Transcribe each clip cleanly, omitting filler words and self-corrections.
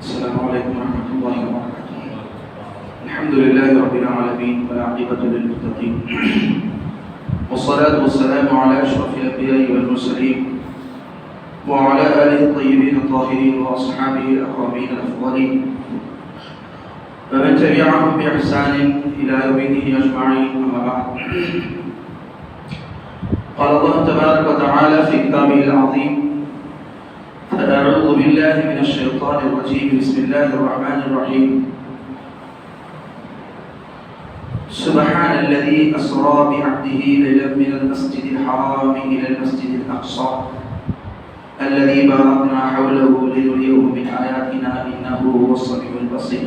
السلام علیکم ورحمۃ اللہ وبرکاتہ۔ الحمد للہ رب العالمین والعاقبۃ للمتقین والصلاة والسلام على اشرف الانبیاء والمرسلین وعلى آلہ الطیبین الطاہرین واصحابہ الاکرمین الافضلین ومن تبعهم بإحسان إلى يوم الدين أجمعين، أما بعد. قال الله تبارك وتعالى في كتابه العظيم: فأعوذ بالله من الشيطان الرجيم، بسم الله الرحمن الرحيم. سبحان الذي أسرى بعبده ليلا من المسجد الحرام إلى المسجد الأقصى الذي باركنا حوله لنريه من آياتنا إنه هو السميع البصير.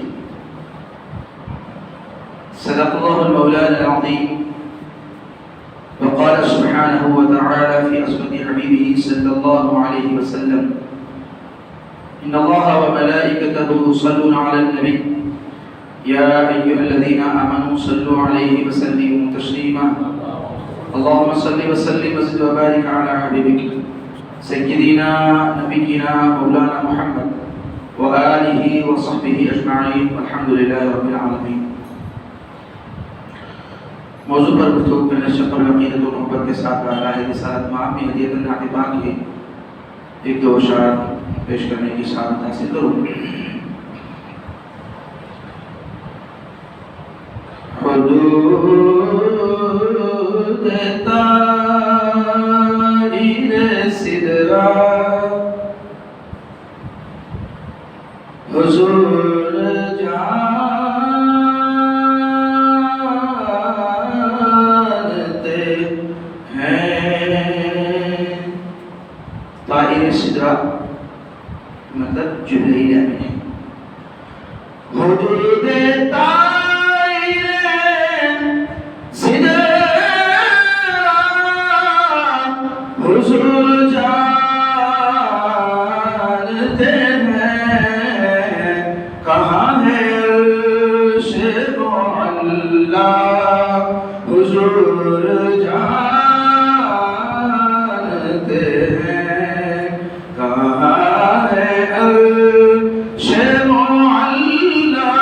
صدق الله المولانا العظيم. وقال سبحانه وتعالى في أسوة حبيبه صلى الله عليه وسلم: إن الله وملائكته يصلون على النبي يا أيها الذين آمنوا صلوا عليه وسلموا تسليما. اللهم صل وسلم وزد وبارك على حبيبك سيدنا نبينا مولانا محمد وآله وصحبه أجمعين والحمد لله رب العالمين. موضوع پر گفتگو کرنے سے قبل عقیدت و محبت کے ساتھ راہ رسالت میں اپنی ہدیت الناطبہ کی ایک دو اشعار پیش کرنے کی سعادت حاصل کروں. حدود تاریل سدرا حضور جانتے ہیں. طائر سدرا مطلب جبرائیل امین. حدود طائر سدرا حضور جانتے ہیں. کہاں ہے عرش معلا حضور جانتے ہیں. کہاں ہے عرش معلا،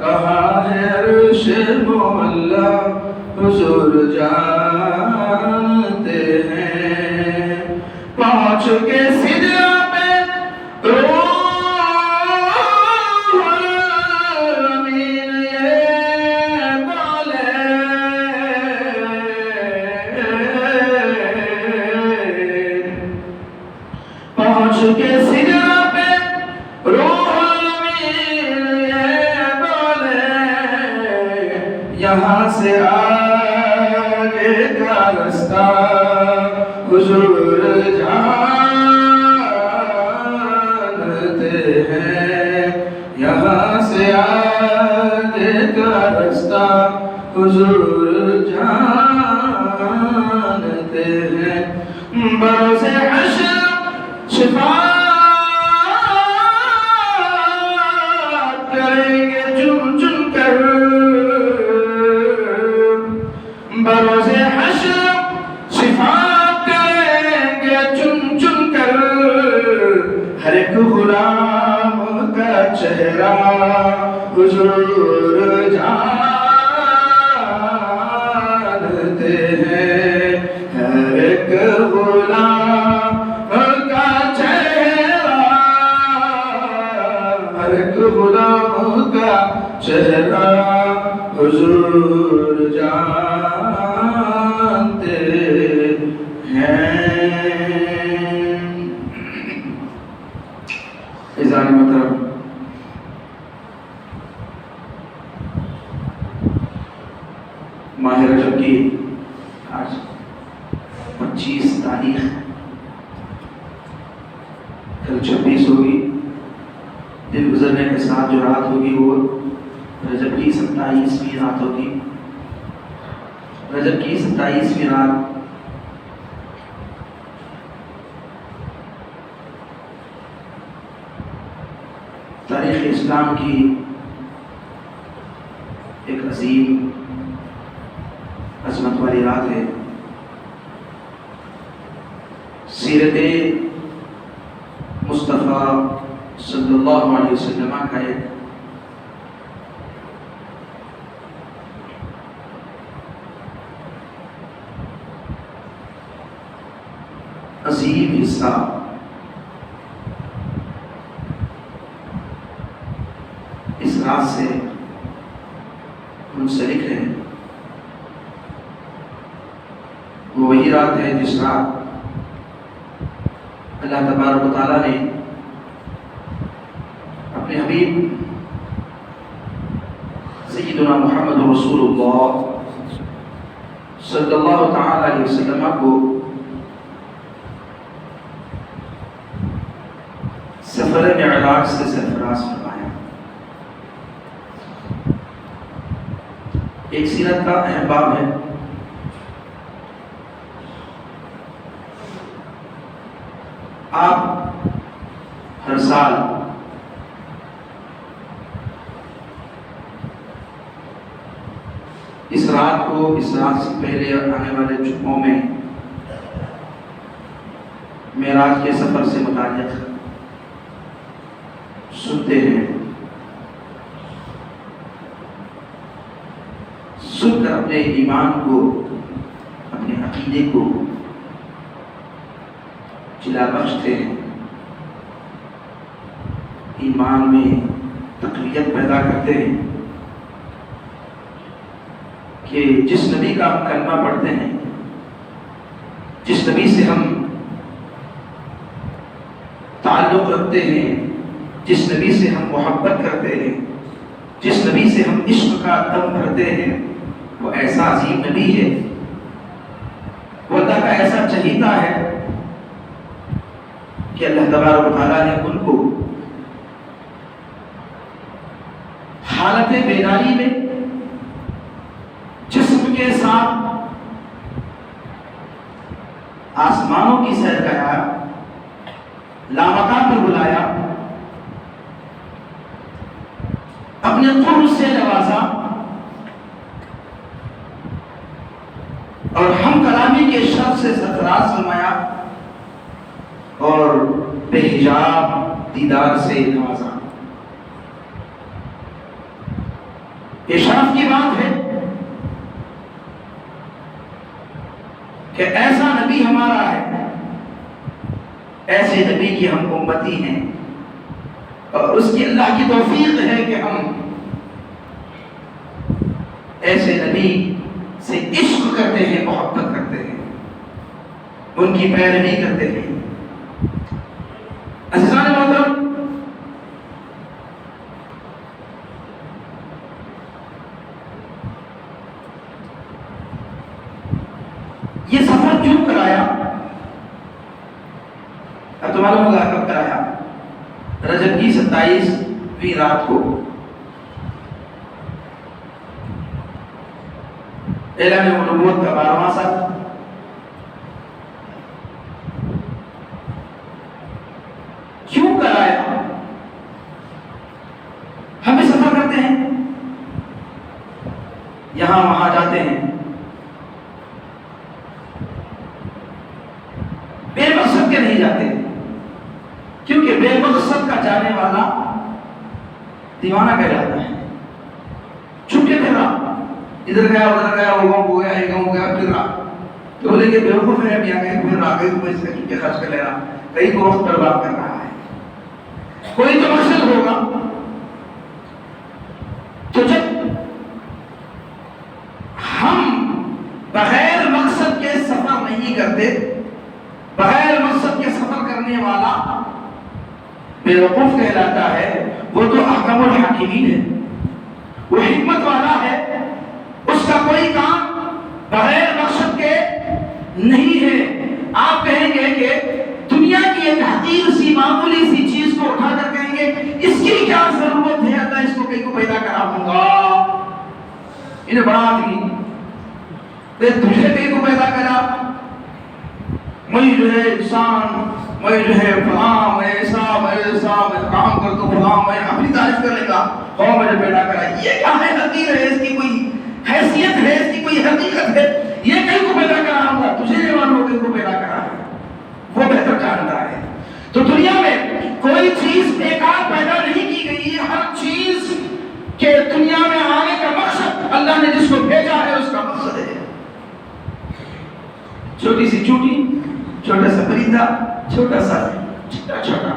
کہاں ہے عرش معلا حضور جانتے ہیں. پہنچ کے سدرا پہ روح الامین یہ بولے، پہنچ کے سدرا پہ روح الامین یہ بولے، یہاں سے آگے کا رستہ حضور جانتے ہیں. یہاں سے آگے کا رستہ حضور جانتے ہیں. بروز حشر شفاعت کریں گے چن چن کر، بروز حشر شفاعت کریں گے چن چن کر. ہر ایک غلام کا چہرہ حضور جانتے ہیں. ہر ایک غلام کا چہرہ، ہر ایک غلام کا چہرہ حضور جانتے ہیں. عزیزان محترم، ماہ رجب کی آج 25 تاریخ، کل 26 ہوگی. دن گزرنے کے ساتھ جو رات ہوگی وہ رجب کی 27ویں رات ہوگی. رجب کی 27ویں رات تاریخ اسلام کی ایک عظیم عظمت والی رات ہے. سیرت مصطفیٰ صلی اللہ علیہ وسلم کا ایک عظیم حصہ اس رات سے منسلک ہے۔ وہ وہی رات ہے جس رات اللہ تبارک و تعالیٰ نے اپنے حبیب سیدنا محمد رسول اللہ صلی اللہ تعالی علیہ وسلم کو سفر معراج سے سرفراز فرمایا۔ ایک سیرت کا اہم باب ہے۔ آپ ہر سال اس رات کو، اس رات سے پہلے آنے والے جمعوں میں معراج کے سفر سے متعلق سنتے ہیں، سن کر اپنے ایمان کو، اپنے عقیدے کو جلا بخشتے ہیں، ایمان میں تقویت پیدا کرتے ہیں کہ جس نبی کا ہم کلمہ پڑھتے ہیں، جس نبی سے ہم تعلق رکھتے ہیں، جس نبی سے ہم محبت کرتے ہیں، جس نبی سے ہم عشق کا دم بھرتے ہیں، وہ ایسا عظیم نبی ہے، وہ اللہ کا ایسا چہیتا ہے کہ اللہ تبارک و تعالیٰ نے ان کو حالت بیداری میں جسم کے ساتھ آسمانوں کی سیر کرایا، لامکان پر بلایا، اپنے قرب سے نوازا اور ہم کلامی کے شرف سے سرفراز فرمایا اور بے حجاب دیدار سے نوازا۔ یہ شرف کی بات ہے کہ ایسا نبی ہمارا ہے، ایسے نبی کی ہم امتی ہیں، اور اس کی اللہ کی توفیق ہے کہ ہم ایسے نبی سے عشق کرتے ہیں، محبت کرتے ہیں، ان کی پیروی کرتے ہیں۔ عزیزان محترم، یہ سفر کیوں کرایا؟ اب تو معلوم ہوگا کب کرایا؟ رجب کی 27ویں رات کو اعلان نبوت کا 12واں سال۔ کیوں کرایا؟ ہم بھی سفر کرتے ہیں، یہاں وہاں جاتے ہیں، بے مقصد کے نہیں جاتے، کیونکہ بے مقصد کا جانے والا دیوانہ کہلاتا ہے، چھٹے پھر رہا، ادھر گیا ادھر گیا، وہ گاؤں ہو گیا یہ گاؤں ہو گیا، پھر رہا تو بولے کہ بیوقوف ہے، اب یہاں گئے پھر رہا گئے تو اس کا چھٹے خرچ کر لے رہا، کئی کو وقت برباد کر رہا ہے۔ کوئی تو مقصد ہوگا، تو جب ہم بغیر مقصد کے سفر نہیں کرتے، بغیر مقصد کے سفر کرنے والا بیوقوف کہلاتا ہے، وہ تو احکم الحاکمین ہے، وہ حکمت والا ہے، اس کا کوئی کام بغیر مقصد کے نہیں ہے۔ آپ کہیں گے کہ دنیا کی ایک حقیر سی معمولی سی چیز کو اٹھا کر کہیں گے اس کی کیا ضرورت ہے، اللہ اس کو کہیں کو پیدا کرا ہوں گا، انہیں بڑھا دی، تجھے کہیں کو پیدا کرا، میں جو ہے انسان، میں جو ہے فلاں، میں ایسا میں کام کر تو فلاں، میں اپنی تعریف کر لے گا، اور مجھے پیدا کرا، یہ کیا ہے؟ حقیر ہے، اس کی کوئی حیثیت ہے، اس کی کوئی حقیقت ہے؟ یہ کہیں کو پیدا کرا ہوں گا، تجھے یہ معلوم کہیں کو پیدا کرا ہے، وہ بہتر جانتا ہے۔ تو دنیا میں کوئی چیز بیکار چھوٹی سی چوٹی، چھوٹا سا پرندہ، چھوٹا سا چھوٹا چھوٹا،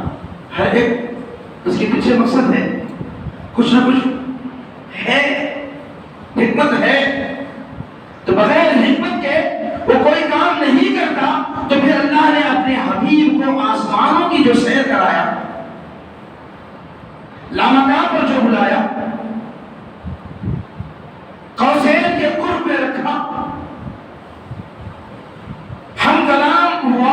ہر ایک اس کے پیچھے مقصد ہے، کچھ نہ کچھ ہے، حکمت ہے. تو بغیر حکمت کے وہ کوئی کام نہیں کرتا. تو پھر اللہ نے اپنے حبیب کو آسمانوں کی جو سیر کرایا، لامکان پر جو بلایا، قوسین کے قرب میں رکھا، ہم کلام ہوا،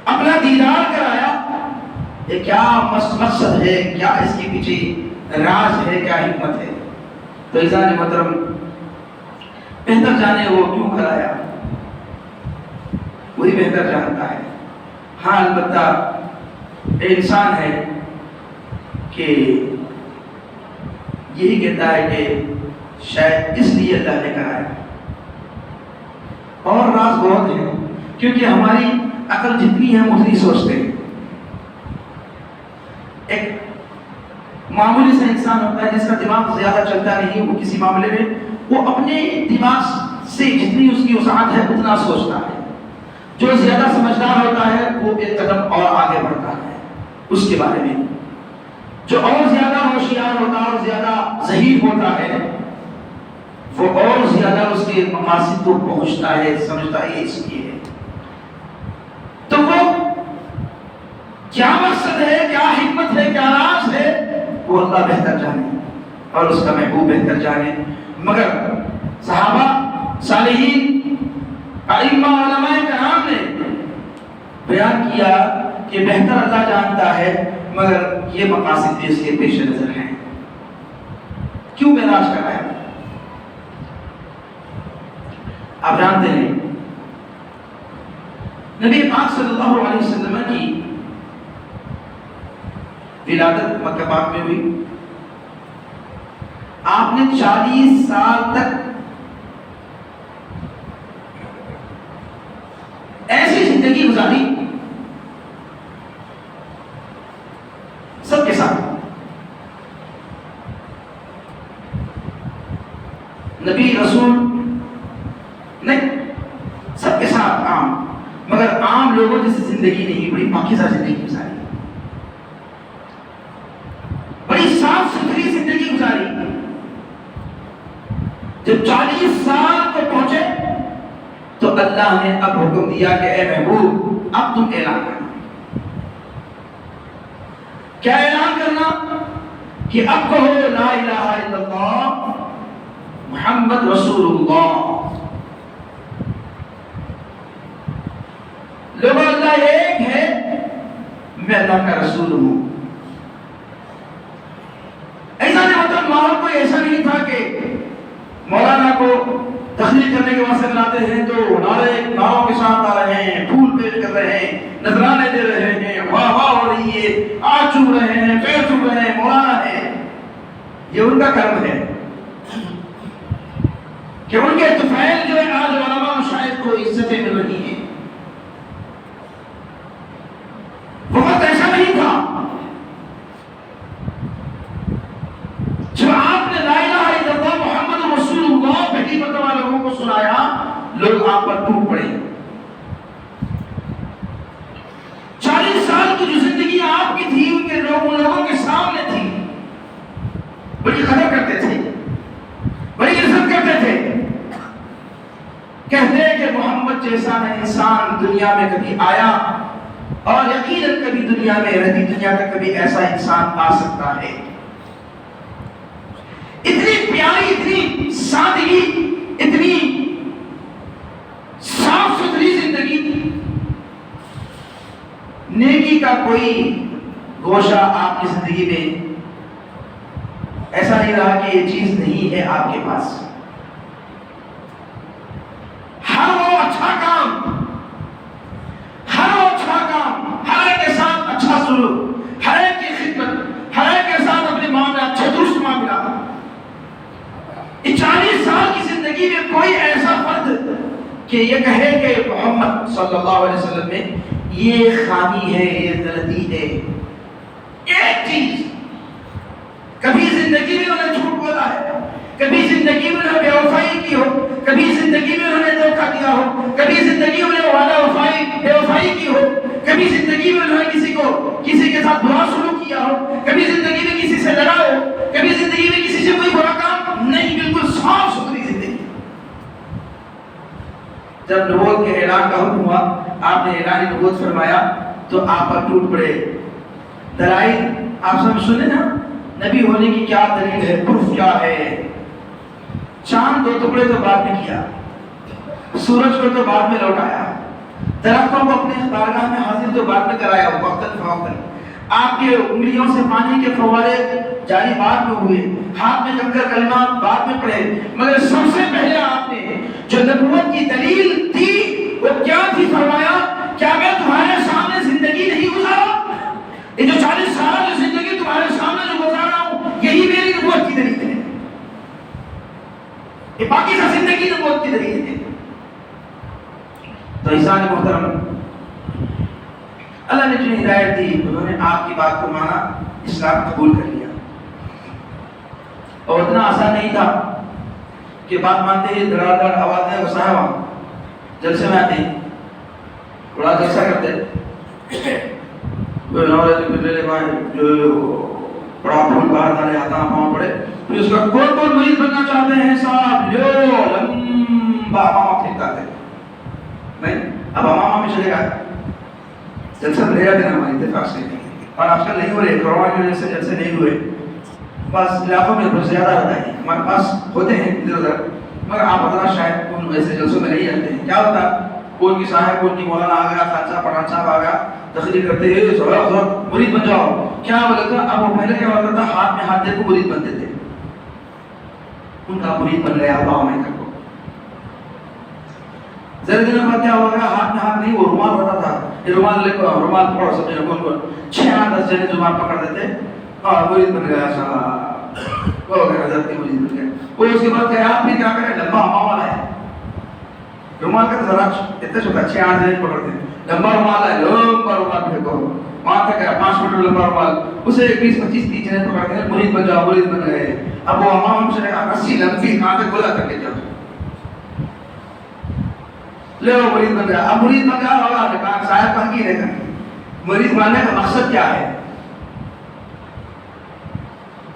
اپنا دیدار کرایا. یہ کیا مقصد ہے، کیا اس کے پیچھے راز ہے، کیا حکمت ہے؟ تو عزیزان محترم، بہتر جانے وہ کیوں کرایا، وہی بہتر جانتا ہے. ہاں البتہ انسان ہے کہ یہی کہتا ہے کہ شاید اس لیے اللہ نے کرایا. اور راز بہت ہے، کیونکہ ہماری عقل جتنی ہے ہم اتنی سوچتے ہیں. ایک معمولی سا انسان ہوتا ہے جس کا دماغ زیادہ چلتا نہیں، وہ کسی معاملے میں وہ اپنے دماغ سے جتنی اس کی وسعت ہے اتنا سوچتا ہے. جو زیادہ سمجھدار ہوتا ہے وہ ایک قدم اور آگے بڑھتا ہے اس کے بارے میں. جو اور زیادہ ہوشیار ہوتا ہے اور زیادہ ذہین ہوتا ہے وہ اور زیادہ اس کے مقاصد کو پہنچتا ہے، سمجھتا ہے اس لیے ہے. تو وہ کیا مقصد ہے، کیا حکمت ہے، کیا راز ہے، وہ اللہ بہتر جانے اور اس کا محبوب بہتر جانے. مگر صحابہ، صالحین، ائمہ، علماء کرام نے بیان کیا کہ بہتر اللہ جانتا ہے، مگر یہ مقاصد بھی اس کے پیش نظر ہیں. کیوں معراج کرایا؟ آپ جانتے ہیں نبی پاک صلی اللہ علیہ وسلم کی ولادت مکہ پاک میں ہوئی. آپ نے 40 سال تک ایسی زندگی گزاری سب کے ساتھ. نبی رسول نہیں، سب کے ساتھ عام، مگر عام لوگوں جیسی زندگی نہیں، بڑی پاکیزہ زندگی گزاری، بڑی صاف ستھری زندگی گزاری. جب 40 سال کو پہنچے تو اللہ نے اب حکم دیا کہ اے محبوب اب تم اعلان کرنا. کیا اعلان کرنا؟ کہ اب کہو لا الہ الا اللہ محمد رسول اللہ. لوگوں، اللہ ایک ہے، میں اللہ کا رسول ہوں. ایسا نہیں ہوتا، ماحول کوئی ایسا نہیں تھا کہ مولانا کو تخلیق کرنے کے واسطے بلاتے ہیں تو نعروں کے ساتھ آ رہے ہیں، پھول پیش کر رہے ہیں، نذرانے دے رہے ہیں، واہ واہ ہو رہی ہے، آج چوم رہے ہیں، پیر چوم رہے ہیں، مولانا ہے. یہ ان کا کرم ہے کہ ان کے طفیل جو ہے آج علماء مشائخ کو عزتیں مل رہی ہیں. وقت ایسا نہیں تھا. جب آپ نے لا الہ الا اللہ محمد رسول اللہ پہلی مرتبہ لوگوں کو سنایا، لوگ آپ پر ٹوٹ پڑے. 40 سال کی جو زندگی آپ کی تھی ان کے لوگوں کے سامنے تھی، بڑی قدر کرتے تھے، بڑی عزت کرتے تھے. کہتے ہیں کہ محمد جیسا نہ انسان دنیا میں کبھی آیا اور یقیناً کبھی دنیا میں رہتی دنیا کا کبھی ایسا انسان آ سکتا ہے. اتنی پیاری، اتنی سادگی، اتنی صاف ستھری زندگی، نیکی کا کوئی گوشہ آپ کی زندگی میں ایسا نہیں رہا کہ یہ چیز نہیں ہے آپ کے پاس. ہر وہ اچھا کام، ہر وہ اچھا کام، ہر ایک کے ساتھ اچھا سلوک، ہر ایک کی خدمت، ہر ایک کے ساتھ اپنے ماں میں اچھا درست معاملہ. 40 سال کی زندگی میں کوئی ایسا فرد کہ یہ کہے کہ محمد صلی اللہ علیہ وسلم میں یہ خامی ہے، یہ غلطی ہے، ایک چیز کبھی زندگی میں انہیں جھوٹ بولا ہے، کبھی زندگی میں انہوں نے بے وفائی کی ہو، کبھی زندگی میں انہوں نے دھوکہ دیا ہو، کبھی زندگی میں وعدہ بے وفائی کی ہو، کبھی زندگی میں انہوں نے کسی کے ساتھ برا سلوک کیا ہو، کبھی زندگی میں کسی سے لڑا ہو، کبھی زندگی میں کسی سے کوئی برا کام نہیں، بالکل صاف ستھری زندگی۔ جب نبوت کے اعلان کا حکم ہوا، آپ نے اعلان نبوت فرمایا تو آپ پر ٹوٹ پڑے دلائل۔ آپ سب سنے نا نبی ہونے کی کیا دلیل ہے، پروف کیا ہے؟ چاند 2 ٹکڑے تو بعد میں کیا، سورج کو تو بعد میں لوٹایا، درختوں کو اپنے بارگاہ میں حاضر تو بعد میں کرایا وقتاً فوقتاً، آپ کے انگلیوں سے پانی کے فوارے جاری بعد میں ہوئے، ہاتھ میں کنکر کلمات بعد میں پڑھے، مگر سب سے پہلے آپ نے جو نبوت کی دلیل دی وہ کیا تھی؟ فرمایا کیا میں تمہارے سامنے زندگی نہیں گزارا؟ یہ جو 40 سال کی زندگی تمہارے سامنے جو گزارا ہوں یہی میری نبوت کی دلیل ہے، یہ باقی سب زندگی نبوت کی دلیل ہے۔ تو عیسیٰ محترم، اللہ نے جو ہدایت دی انہوں نے آپ کی بات کو مانا، اسلام قبول کر لیا، اور اتنا آسان نہیں تھا کہ بات مانتے ہی دڑا دڑ آوازیں صاحب جلسے میں آتے بڑا جلسہ کرتے جو بڑا پھول باہر ڈالے آتا پاؤں پڑے، پھر اس کا کون مرید بننا چاہتے ہیں صاحب لو لمبا امامہ پھینکتا تھے، نہیں اب امامہ میں چلے گا جلسہ لے جاتے ہیں ہماری اتفاق سے، اور آج کل نہیں ہو رہے، کورونا کی وجہ سے جلسے نہیں ہوئے، بس علاقوں میں بہت زیادہ ہوتا ہے، ہمارے پاس ہوتے ہیں ادھر ادھر، مگر آپ حضرات شاید ان ایسے جلسوں میں نہیں جاتے ہیں۔ کیا ہوتا ہے کون کی صاحب کون کی مولانا آ گیا، خان صاحب پٹھان صاحب آ گیا، تقریر کرتے ہیں مرید بن جاؤ، کیا بولتا تھا؟ اب وہ پہلے کیا ہوتا تھا، ہاتھ میں ہاتھ دے کو مرید بنتے تھے، ان کا مرید بن گیا اللہ میں کو، ذرا دنوں بعد کیا ہو گیا، ہاتھ میں ہاتھ نہیں، وہ رومال ہوتا تھا، یہ رومال لے کر رومال پکڑ سکتے ہیں، کون 6-10 جنے رومال پکڑ دیتے اور مرید بن گیا صاحب، وہ حضرت کی مرید بن گیا۔ وہ اس کے بعد کہا آپ بھی کیا کریں، لمبا امامہ ہے، رومال کا ذرا اتنا چھوٹا 6-8 جنے پکڑتے ہیں، لمبا رومال ہے، لمبا رومال پھینکو وہاں تک ہے 5 میٹر لمبا رومال، اسے 20-25-30 جنے پکڑتے ہیں، مرید بن جاؤ مرید بن گئے۔ اب وہ امام سے کہا رسی لمبی کہاں تک بولا تک کے جاؤ لے وہ مرید بن گیا۔ اب مرید بن گیا ہوگا، کہا صاحب کہاں کی رہے گا، مرید بننے کا مقصد کیا ہے؟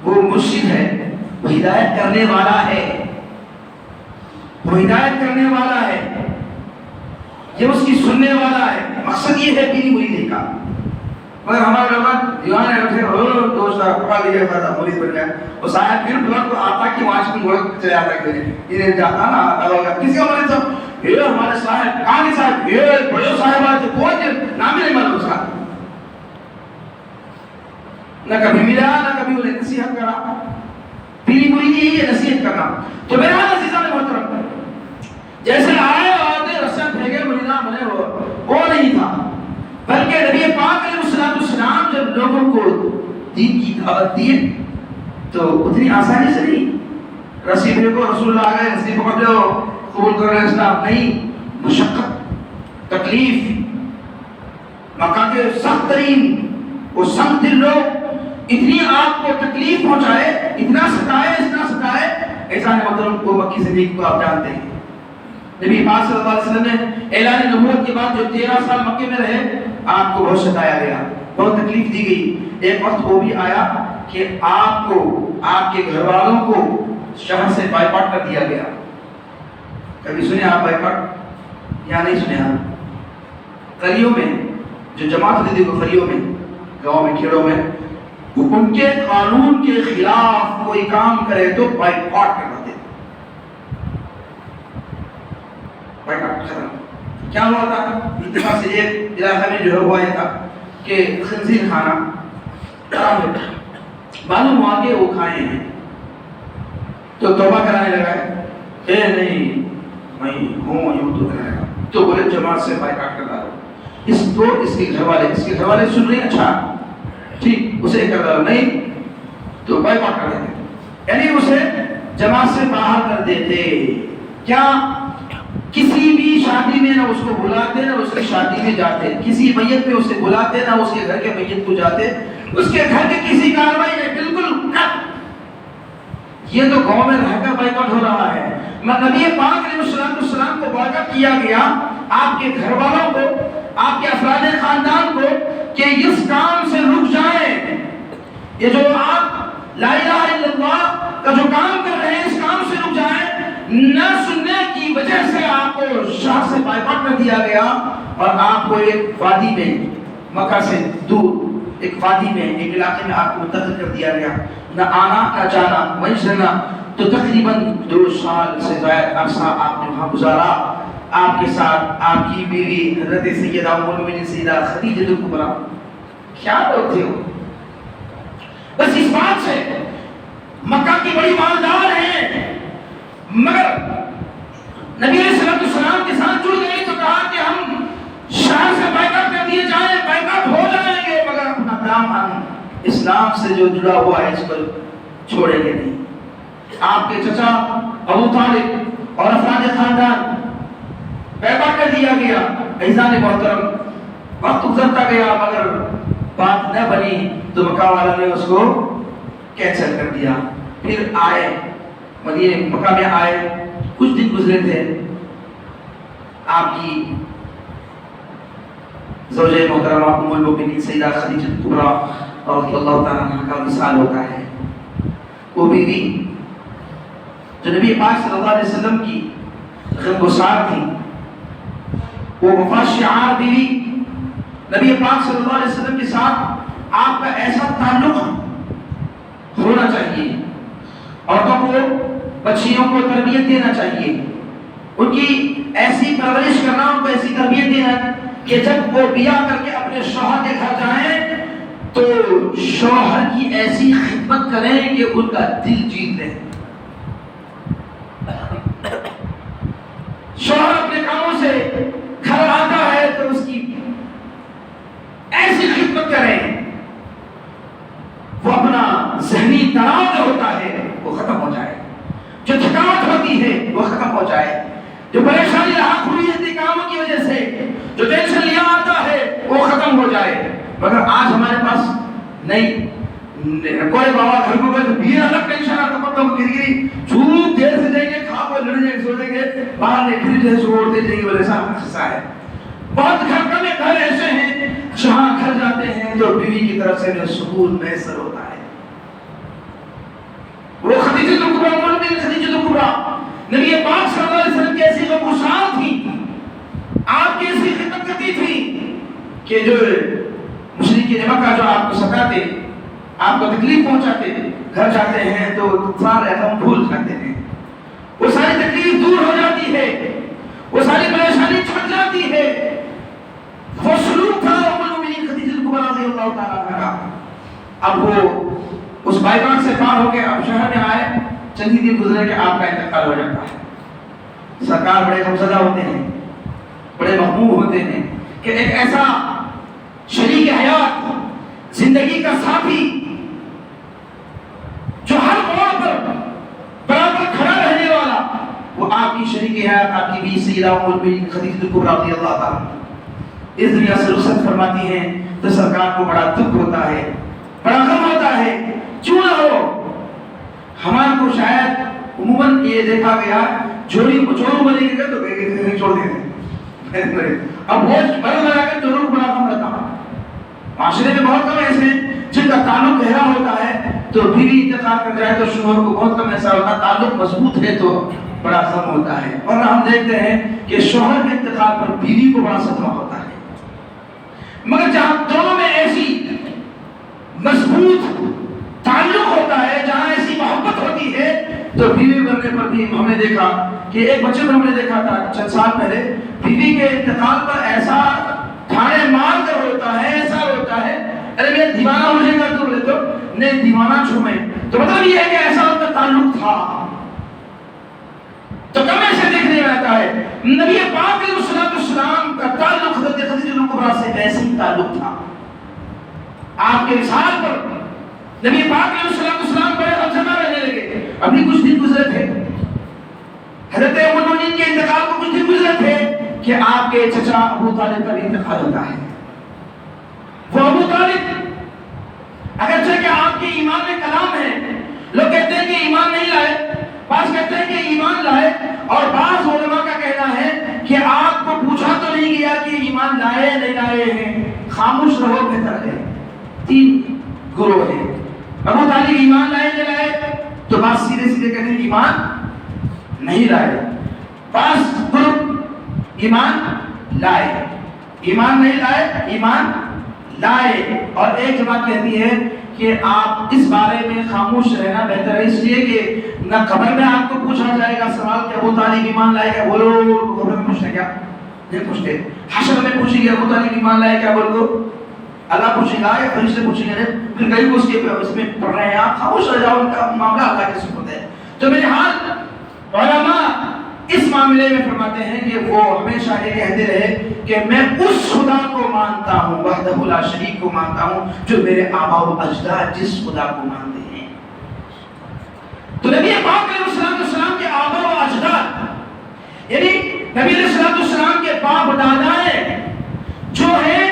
وہ مرشد ہے، وہ ہدایت کرنے والا ہے، وہ ہدایت کرنے والا ہے، یہ اس کی سننے والا ہے، مقصد یہ ہے پیری مریدی کا۔ مگر ہمارے لوگ دیوانے رکھے دوست پکڑ لیا تھا مرید بن گیا، وہ صاحب پھر بلک کو آتا کہ وہاں سے گوڑ چلے آتا کہ انہیں جاتا نا آتا ہوگا کسی کا مرید صاحب یہ ہمارے صاحب کہاں کے صاحب یہ بڑے صاحب آتے کون جن نام ہی نہیں معلوم اس کا، نہ کبھی ملا نہ کبھی انہیں نصیحت کرا، پیری مریدی ہی ہے نصیحت کرنا۔ تو میرا عزیزان محترم جیسے آئے آتے رسم پھینکے مریدہ بنے وہ نہیں تھا، بلکہ نبی پاک علیہ السلام جب لوگوں کو دین کی دعوت دی تو اتنی آسانی سے نہیں رسی پھینکو رسول اللہ آ گئے رسی پکڑ لو قبول کر رہے اسلام، نہیں، مشقت تکلیف، مکہ کے سخت ترین وہ سخت دل لوگ اتنی آپ کو تکلیف پہنچائے، اتنا ستائے ایسا محترم کو مکی زندگی کو آپ جانتے ہیں۔ نبی پاک صلی اللہ علیہ وسلم نے اعلان نبوت کے بعد جو 13 سال مکے میں رہے آپ کو بہت ستایا گیا، بہت تکلیف دی گئی۔ ایک وقت وہ بھی آیا کہ آپ کو آپ کے گھر والوں کو شہر سے بائیکاٹ کر دیا گیا۔ کبھی سنے آپ بائیکاٹ یا نہیں سنے آپ؟ قریوں میں جو جماعت ہوتی تھی وہ قریوں میں گاؤں میں کھیڑوں میں ان کے قانون کے خلاف کوئی کام کرے تو بائیکاٹ کر دیتے، بائیکاٹ ختم۔ کیا ہوا تھا اتفاق سے ایک علاقہ میں جو ہے ہوا یہ تھا کہ خنزیر کھانا حرام ہے، معلوم ہوا کہ وہ کھائے ہیں تو توبہ کرانے لگا ہے نہیں میں ہوں یوں تو کرائے گا، تو بولے جماعت سے بائیکاٹ کر ڈالو، اس کے گھر والے سن رہے ہیں اچھا ٹھیک اسے کر ڈالو، نہیں تو بائیکاٹ کر دیتے، یعنی اسے جماعت سے باہر کر دیتے۔ کیا کسی بھی شادی میں نہ اس کو بلاتے نہ اس کی شادی میں جاتے، کسی میت پہ اسے بلاتے نہ اس کے گھر کے میت کو جاتے، اس کے گھر کے کسی کاروائی میں بالکل کٹ، یہ تو گاؤں میں رہ کر بائیکاٹ ہو رہا ہے. نبی پاک علیہ السلام کو بائیکاٹ کیا گیا، آپ کے گھر والوں کو، آپ کے افراد خاندان کو، کہ اس کام سے رک جائیں. یہ جو آپ لا الہ الا اللہ کا جو کام کر رہے ہیں اس کام سے رک جائیں. نہ سننے کی وجہ سے آپ کو شہر سے بائیکاٹ کر دیا گیا اور آپ کو ایک وادی میں، مکہ سے دور ایک وادی میں، ایک علاقے میں آپ کو منتقل کر دیا گیا. نہ آنا نہ جانا، وہیں رہنا. تو تقریباً 2 سال سے زائد عرصہ آپ نے وہاں گزارا. آپ کے ساتھ آپ کی بیوی حضرت سیدہ ام المؤمنین سیدہ خدیجہ کبریٰ. کیا لوگ تھے وہ؟ بس اس بات سے مکہ کی بڑی مالدار ہیں، مگر نبی علیہ السلام کے ساتھ جڑ گئے تو کہا کہ ہم شہر سے بائیکاٹ کر دیے جائیں، بائیکاٹ ہو جائیں گے، مگر اپنا نام ہم اسلام سے جو جڑا ہوا ہے اس پر چھوڑیں گے نہیں. آپ کے چچا ابو طالب اور افراد خاندان بائیکاٹ کر دیا گیا. عزیزان محترم، وقت گزرتا گیا مگر بات نہ بنی تو مکہ والا نے اس کو کینسل کر دیا. پھر آئے مدینے مکہ میں آئے، کچھ دن گزرے تھے، آپ کی زوجہ محترمہ ام المؤمنین سیدہ خدیجہ کبریٰ رضی اللہ تعالیٰ عنہ کا وصال ہوتا ہے. وہ بیوی جو نبی پاک صلی اللہ علیہ وسلم کی غمگسار تھی، وہ وفا شعار بیوی، نبی پاک صلی اللہ علیہ وسلم کے ساتھ آپ کا ایسا تعلق ہونا چاہیے، عورتوں کو، بچیوں کو تربیت دینا چاہیے، ان کی ایسی پرورش کرنا، ان کو ایسی تربیت دینا کہ جب وہ بیاہ کر کے اپنے شوہر کے گھر جائیں تو شوہر کی ایسی خدمت کریں کہ ان کا دل جیت لیں. شوہر اپنے کاموں سے گھر آتا ہے تو اس کی ایسی خدمت کریں وہ اپنا ذہنی تناؤ جو ہوتا ہے وہ ختم ہو جائے، جو تھکاوٹ ہوتی ہے وہ ختم ہو جائے، جو پریشانی لاحق ہوئی ہے کاموں کی وجہ سے، جو ٹینشن لیا آتا ہے وہ ختم ہو جائے. مگر آج ہمارے پاس نہیں، کوئی بابا گھر کو گئے تو بھی الگ ٹینشن آتا، پتوں کو گری چھوٹ دیر سے جائیں گے، کھا کو لڑ جائیں گے، سو جائیں گے، باہر نے پھر جیسے سوڑتے جائیں گے، بلے صاحب خصہ ہے. بہت گھر کمے گھر ایسے ہیں جہاں گھر جاتے ہیں تو بیوی کی طرف سے انہیں سکون میسر ہوتا ہے. وہ خدیجہ کبریٰ، ام المؤمنین خدیجہ کبریٰ نبی پاک صلی اللہ علیہ وسلم کی ایسی غمگسار تھی، آپ کی ایسی خدمت کرتی تھی کہ جو مشرکین مکہ جو آپ کو ستاتے، آپ کو تکلیف پہنچاتے، گھر جاتے ہیں تو سارے غم بھول جاتے ہیں، وہ ساری تکلیف دور ہو جاتی ہے، وہ ساری پریشانی چھٹ جاتی ہے. وہ سلوک تھا ام المؤمنین خدیجہ کبریٰ رضی اللہ تعالیٰ عنہ کا. اب وہ اس بائیکاٹ سے پار ہو کے اب شہر میں آئے، چند ہی دن گزرے کہ آپ کا انتقال ہو جاتا ہے. سرکار بڑے غمزدہ ہوتے ہیں، بڑے مغموم ہوتے ہیں کہ ایک ایسا شریک حیات، زندگی کا ساتھی جو ہر موڑ پر برابر کھڑا رہنے والا، وہ آپ کی شریک حیات، آپ کی بیوی سیدہ ام المؤمنین خدیجہ کبریٰ رضی اللہ تعالیٰ اس دنیا سے رخصت فرماتی ہیں تو سرکار کو بڑا دکھ ہوتا ہے، بڑا غم ہوتا ہے. کیوں نہ ہو، ہمارے کو شاید عموماً یہ دیکھا گیا چوری بنے گئے تو کہیں چھوڑ دیتے. اب وہ بڑے لگا کے چوروں کو بڑا کم رہتا. معاشرے میں بہت کم ایسے ہیں جن کا تعلق گہرا ہوتا ہے تو بیوی انتقال کر جائے تو شوہر کو بہت کم ایسا ہوتا، تعلق مضبوط ہے تو بڑا غم ہوتا ہے. اور ہم دیکھتے ہیں کہ شوہر کے انتقال پر بیوی کو بڑا صدمہ ہوتا ہے. مگر جہاں دونوں میں ایسی مضبوط تعلق ہوتا ہے، جہاں ایسی محبت ہوتی ہے تو بیوی بننے پر بھی ہم نے دیکھا کہ ایک بچے میں ہم نے دیکھا تھا چند سال پہلے، بیوی کے انتقال پر ایسا ٹھانے مار کر ہوتا ہے، ایسا ہوتا ہے ارے میں دیوانہ ہو جائے گا تو بولے تو نہیں دیوانہ چھومے، تو مطلب یہ ہے کہ ایسا ان کا تعلق تھا. تو کم ایسے دیکھنے میں آتا ہے نبی پاک علیہ السلام کا تعلق حضرت خدیجہ کبریٰ سے ایسے ہی تعلق تھا. آپ کے وصال پر نبی پاک علیہ السلام بڑے غمزدہ رہنے لگے. ابھی کچھ دن گزرے تھے، حضرت ام المؤمنین کے انتقال کو کچھ دن گزرے تھے کہ آپ کے چچا ابو طالب کا بھی انتقال ہوتا ہے. وہ ابو طالب اگرچہ کہ آپ کے ایمان میں کلام ہے لوگ کہتے ہیں کہ ایمان نہیں لائے، بعض کہتے ہیں کہ ایمان لائے، اور بعض علماء کا کہنا ہے کہ آپ کو پوچھا تو نہیں گیا کہ ایمان لائے نہیں لائے ہیں، خاموش رہو بہتر ہے۔ تین گروہ ہیں۔ ابو طالب ایمان لائے نہیں لائے، تو بعض سیدھے سیدھے کہتے ہیں ایمان نہیں لائے، بعض گروہ ایمان لائے، ایمان نہیں لائے، ایمان لائے، اور ایک جماعت کہتی ہے کہ آپ اس بارے میں خاموش رہنا بہتر ہے، اس لیے کہ نہ قبر میں آپ کو پوچھا جائے گا سوال کہ ابو طالب ایمان لائے کیا، بولو قبر میں پوچھتے کیا نہیں پوچھتے، حشر میں پوچھیں گے ابو طالب ایمان لائے کیا، بولو اللہ پوچھے گا یا فرشتے پوچھیں گے، پھر کئی کو اس میں پڑھ رہے ہیں آپ، خاموش رہ جاؤ، ان کا معاملہ اللہ کے سپرد ہے۔ تو میرے حال علماء اس معاملے میں فرماتے ہیں کہ وہ ہمیشہ یہ کہتے رہے کہ میں اس خدا کو مانتا ہوں، وحدہ لا شریک کو مانتا ہوں، جو میرے آباء و اجداد جس خدا کو مانتے ہیں۔ تو نبی پاک علیہ السلام کے آباء و اجداد، یعنی نبی علیہ السلام کے باپ دادائیں جو ہیں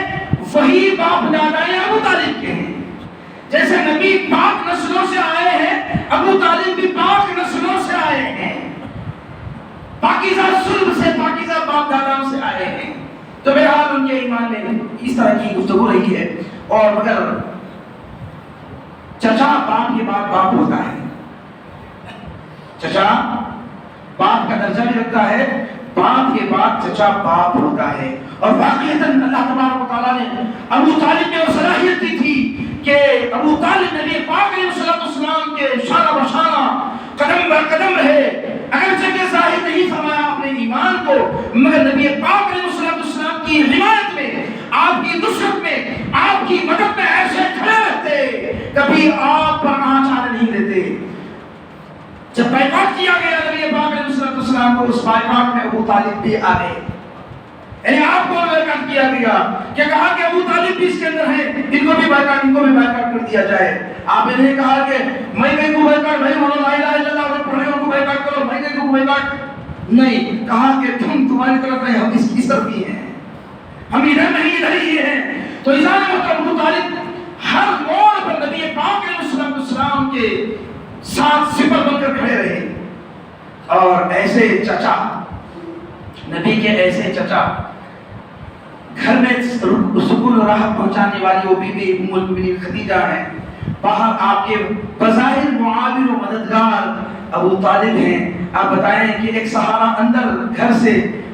وہی باپ دادائیں ابو طالب کے ہیں، جیسے نبی پاک نسلوں سے آئے ہیں، ابو طالب بھی پاک نسلوں سے آئے ہیں، پاکیزہ سلب سے، پاکیزہ باپ داداؤں سے آئے ہیں۔ تو بہرحال ان کے ایمان میں اس طرح کی گفتگو رہی ہے، اور مگر چچا باپ کے بعد باپ ہوتا ہے، چچا باپ کا درجہ بھی رکھتا ہے، باپ کے بعد چچا باپ ہوتا ہے، اور واقعتاً اللہ تبارک و تعالیٰ نے ابو طالب میں وہ صلاحیت دی تھی کہ ابو طالب نبی پاک علیہ السلام کے شانہ بشانہ قدم بر قدم رہے، اگرچہ کہ ظاہر نہیں فرمایا اپنے ایمان کو، مگر نبی پاک علیہ السلام کی حمایت میں، آپ کی نصرت میں، آپ کی مدد میں ایسے کھڑے رہتے، کبھی آپ پر آنچ آنے نہیں دیتے۔ جب بائیکاٹ کیا گیا نبی پاک علیہ السلام کو، اس بائیکاٹ میں ابو طالب بھی آ گئے، یعنی آپ کو بائیکاٹ کیا گیا کہ کہا کہ ابو طالب بھی اس کے اندر ہے، ان کو بھی بائیکاٹ کر دیا جائے۔ آپ نے نہیں کہا کہ میں کہیں کو بائیکاٹ، بھائی بولو لا الہ الا اللہ اور پڑھے ان کو بائیکاٹ کرو، میں کہیں کو بائیکاٹ نہیں، کہا کہ تمہاری طرف نہیں، ہم اس طرف ہی ہیں، ہم ادھر نہیں ادھر ہی ہیں۔ تو اذان ابو طالب ہر موڑ پر نبی پاک علیہ السلام کے ساتھ سپر بن کر کھڑے رہے، اور ایسے چچا، نبی کے ایسے چچا، گھر میں سکون و راحت پہنچانے والی وہ بی بی ام المؤمنین خدیجہ ہیں، باہر آپ کے بظاہر معاون و مددگار ابو طالب ہیں۔ آپ بتائیں کہ ایک سہارا اندر گھر سے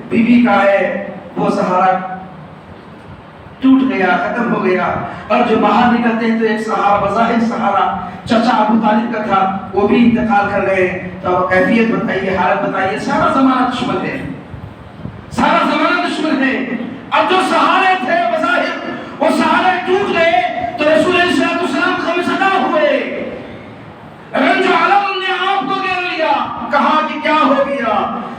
بیوی کا ہے، وہ سہارا ٹوٹ گیا، ختم ہو گیا، اور جو باہر نکلتے ہیں تو ایک سہارا، بظاہر سہارا چچا ابو طالب کا تھا، وہ بھی انتقال کر گئے۔ تو اب کیفیت بتائیے، حالت بتائیے، سارا زمانہ دشمن ہے، سارا زمانہ دشمن ہے۔ اب جو سہارے تھے بظاہر، وہ سہارے ٹوٹ گئے، تو رسول اللہ علیہ السلام غمزدہ ہوئے، رنج و علم نے آپ کو گھیر لیا، کہا کہ کیا ہو گیا؟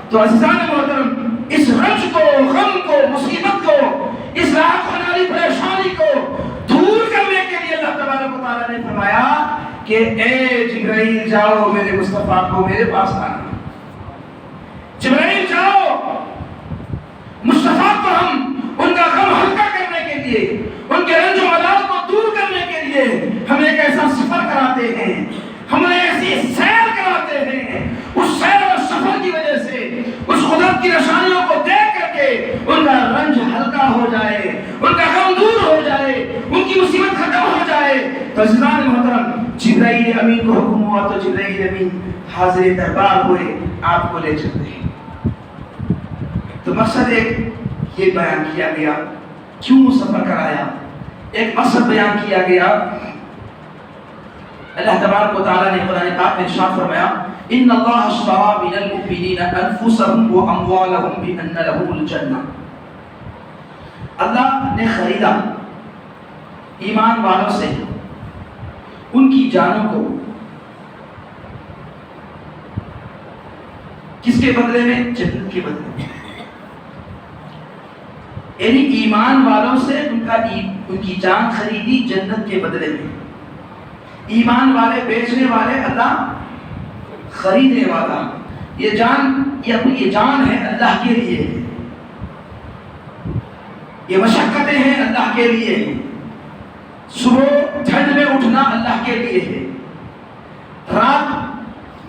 تو عزیزان محترم، اس رنج کو، غم کو، مصیبت کو، اس راحت ہونے والی پریشانی کو دور کرنے کے لیے اللہ تبارک و تعالیٰ نے فرمایا کہ اے جبرائیل جاؤ میرے مصطفیٰ کو میرے پاس لانا، جبرائیل جاؤ مصطفیٰ کو ہم ان کا غم ہلکا کرنے کے لیے، ان کے رنج و ملال کو دور کرنے کے لیے ہم ایک ایسا سفر کراتے ہیں، ہم ایسی سیر کراتے ہیں، اس سیر اور سفر کی وجہ سے اس قدرت کی نشانیوں کو دیکھ کر کے ان کا رنج ہلکا ہو جائے، ان کا غم دور ہو جائے، ان کی مصیبت ختم ہو جائے۔ تو عزیزان محترم، جبرائیل امین کو حکم ہوا تو جبرائیل امین حاضر دربار ہوئے، آپ کو لے چلتے ہیں۔ تو مقصد ایک یہ بیان کیا گیا، کیوں سفر کرایا، ایک مقصد بیان کیا گیا۔ اللہ تبارک و تعالیٰ نے قرآن پاک میں ارشاد فرمایا ان اللہ اشتری من المؤمنین انفسهم واموالهم بان لهم الجنہ، اللہ نے خریدا ایمان والوں سے ان کی جانوں کو، کس کے بدلے میں؟ جنت کے بدلے میں، یعنی ایمان والوں سے ان کی جان خریدی جنت کے بدلے میں۔ ایمان والے بیچنے والے، اللہ خریدنے والا، یہ جان ہے اللہ کے لیے، یہ مشقتیں ہیں اللہ کے لیے، صبح ٹھنڈ میں اٹھنا اللہ کے لیے ہے، رات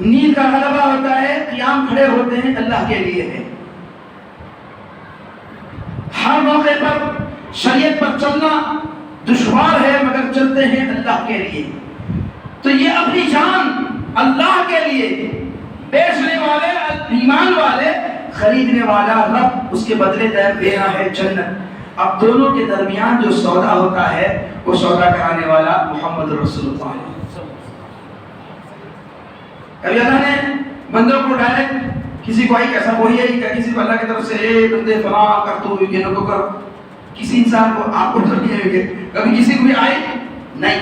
نیند کا غلبہ ہوتا ہے، قیام کھڑے ہوتے ہیں اللہ کے لیے ہے، ہر موقع پر شریعت پر چلنا دشوار ہے مگر چلتے ہیں اللہ کے لیے. تو یہ اپنی جان اللہ کے لیے بیچنے والے ایمان والے، خریدنے والا رب اس کے بدلے دے رہا ہے جنت. اب دونوں کے درمیان جو سودا ہوتا ہے وہ سودا کرانے والا محمد رسول اللہ. کبھی اللہ نے بندوں کو ڈائریکٹ کسی کو ایسا وہی ہے کہ کسی کو اللہ کی طرف سے اے بندے فلاں کر تو یہ لوگوں کر، کسی انسان کو آپ کو تو نہیں ہے کبھی کسی کو بھی آئے نہیں.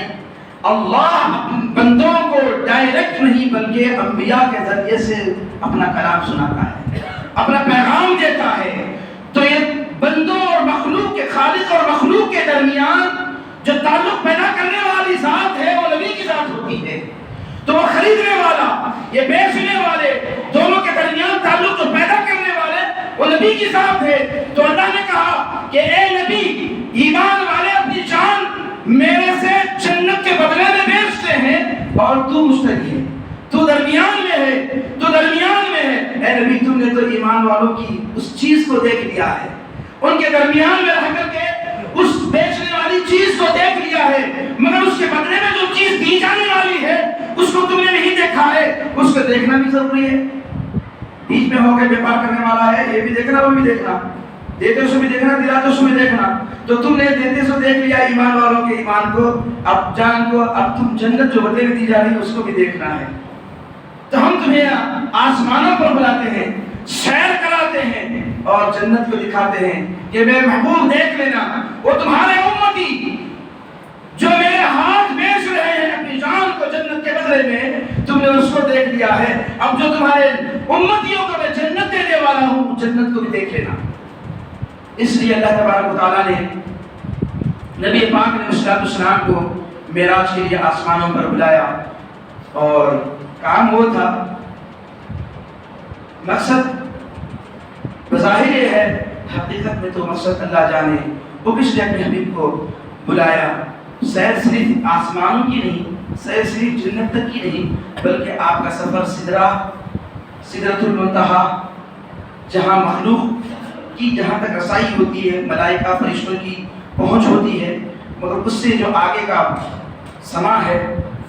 اللہ بندوں کو ڈائریکٹ نہیں بلکہ انبیاء کے ذریعے سے اپنا کلام سناتا ہے، اپنا پیغام دیتا ہے. تو یہ بندوں اور مخلوق کے، خالق اور مخلوق کے درمیان جو تعلق پیدا کرنے والی ذات ہے وہ نبی کی ذات ہوتی ہے. تو وہ خریدنے والا، یہ بیچنے والے، دونوں کے درمیان تعلق جو پیدا کرنے والے وہ نبی کی ذات ہے. تو اللہ نے کہا کہ اے نبی، ایمان والے اپنی جان میرے سے جنت کے بدلے میں بیچتے ہیں اور تو مشتری ہے، تو درمیان میں ہے، تو درمیان میں ہے. اے نبی تم نے تو ایمان والوں کی اس چیز کو دیکھ لیا ہے، ان کے درمیان میں رہ کر کے اس بیچنے والی چیز کو دیکھ لیا ہے، مگر اس کے بدلے میں جو چیز دی جانے والی ہے اس کو تم نے نہیں دیکھا ہے. اس کو دیکھنا بھی ضروری ہے. بیچ میں ہو کے بیپار کرنے والا ہے، یہ بھی دیکھنا وہ بھی دیکھنا، دیتے سو بھی دیکھنا، دلاتے سو بھی دیکھنا. تو تم نے دیتے سو دیکھ لیا ایمان والوں کے ایمان کو، اب جان کو، اب تم جنت جو بدلے میں دی جا رہی ہے اس کو بھی دیکھنا ہے. تو ہم تمہیں آسمانوں پر بلاتے ہیں، سیر کراتے ہیں اور جنت کو دکھاتے ہیں کہ میرے محبوب دیکھ لینا، وہ تمہارے امتی جو میرے ہاتھ بیچ رہے ہیں اپنی جان کو جنت کے بدلے میں، تم نے اس کو دیکھ لیا ہے. اب جو تمہارے امتیوں کو میں جنت دینے والا ہوں، جنت کو بھی دیکھ لینا. اس لیے اللہ تبارک و تعالیٰ نے نبی پاک علیہ السلام کو معراج کے لیے آسمانوں پر بلایا اور کام وہ تھا، مقصد بظاہر یہ ہے، حقیقت میں تو مقصد اللہ جانے. وہ کس نے اپنے حبیب کو بلایا؟ سیر صرف آسمانوں کی نہیں، سیر صرف جنت تک کی نہیں، بلکہ آپ کا سفر سدرۃ المنتہا، جہاں مخلوق کی جہاں تک رسائی ہوتی ہے، ملائکہ فرشتوں کی پہنچ ہوتی ہے، مگر اس سے جو آگے کا سما ہے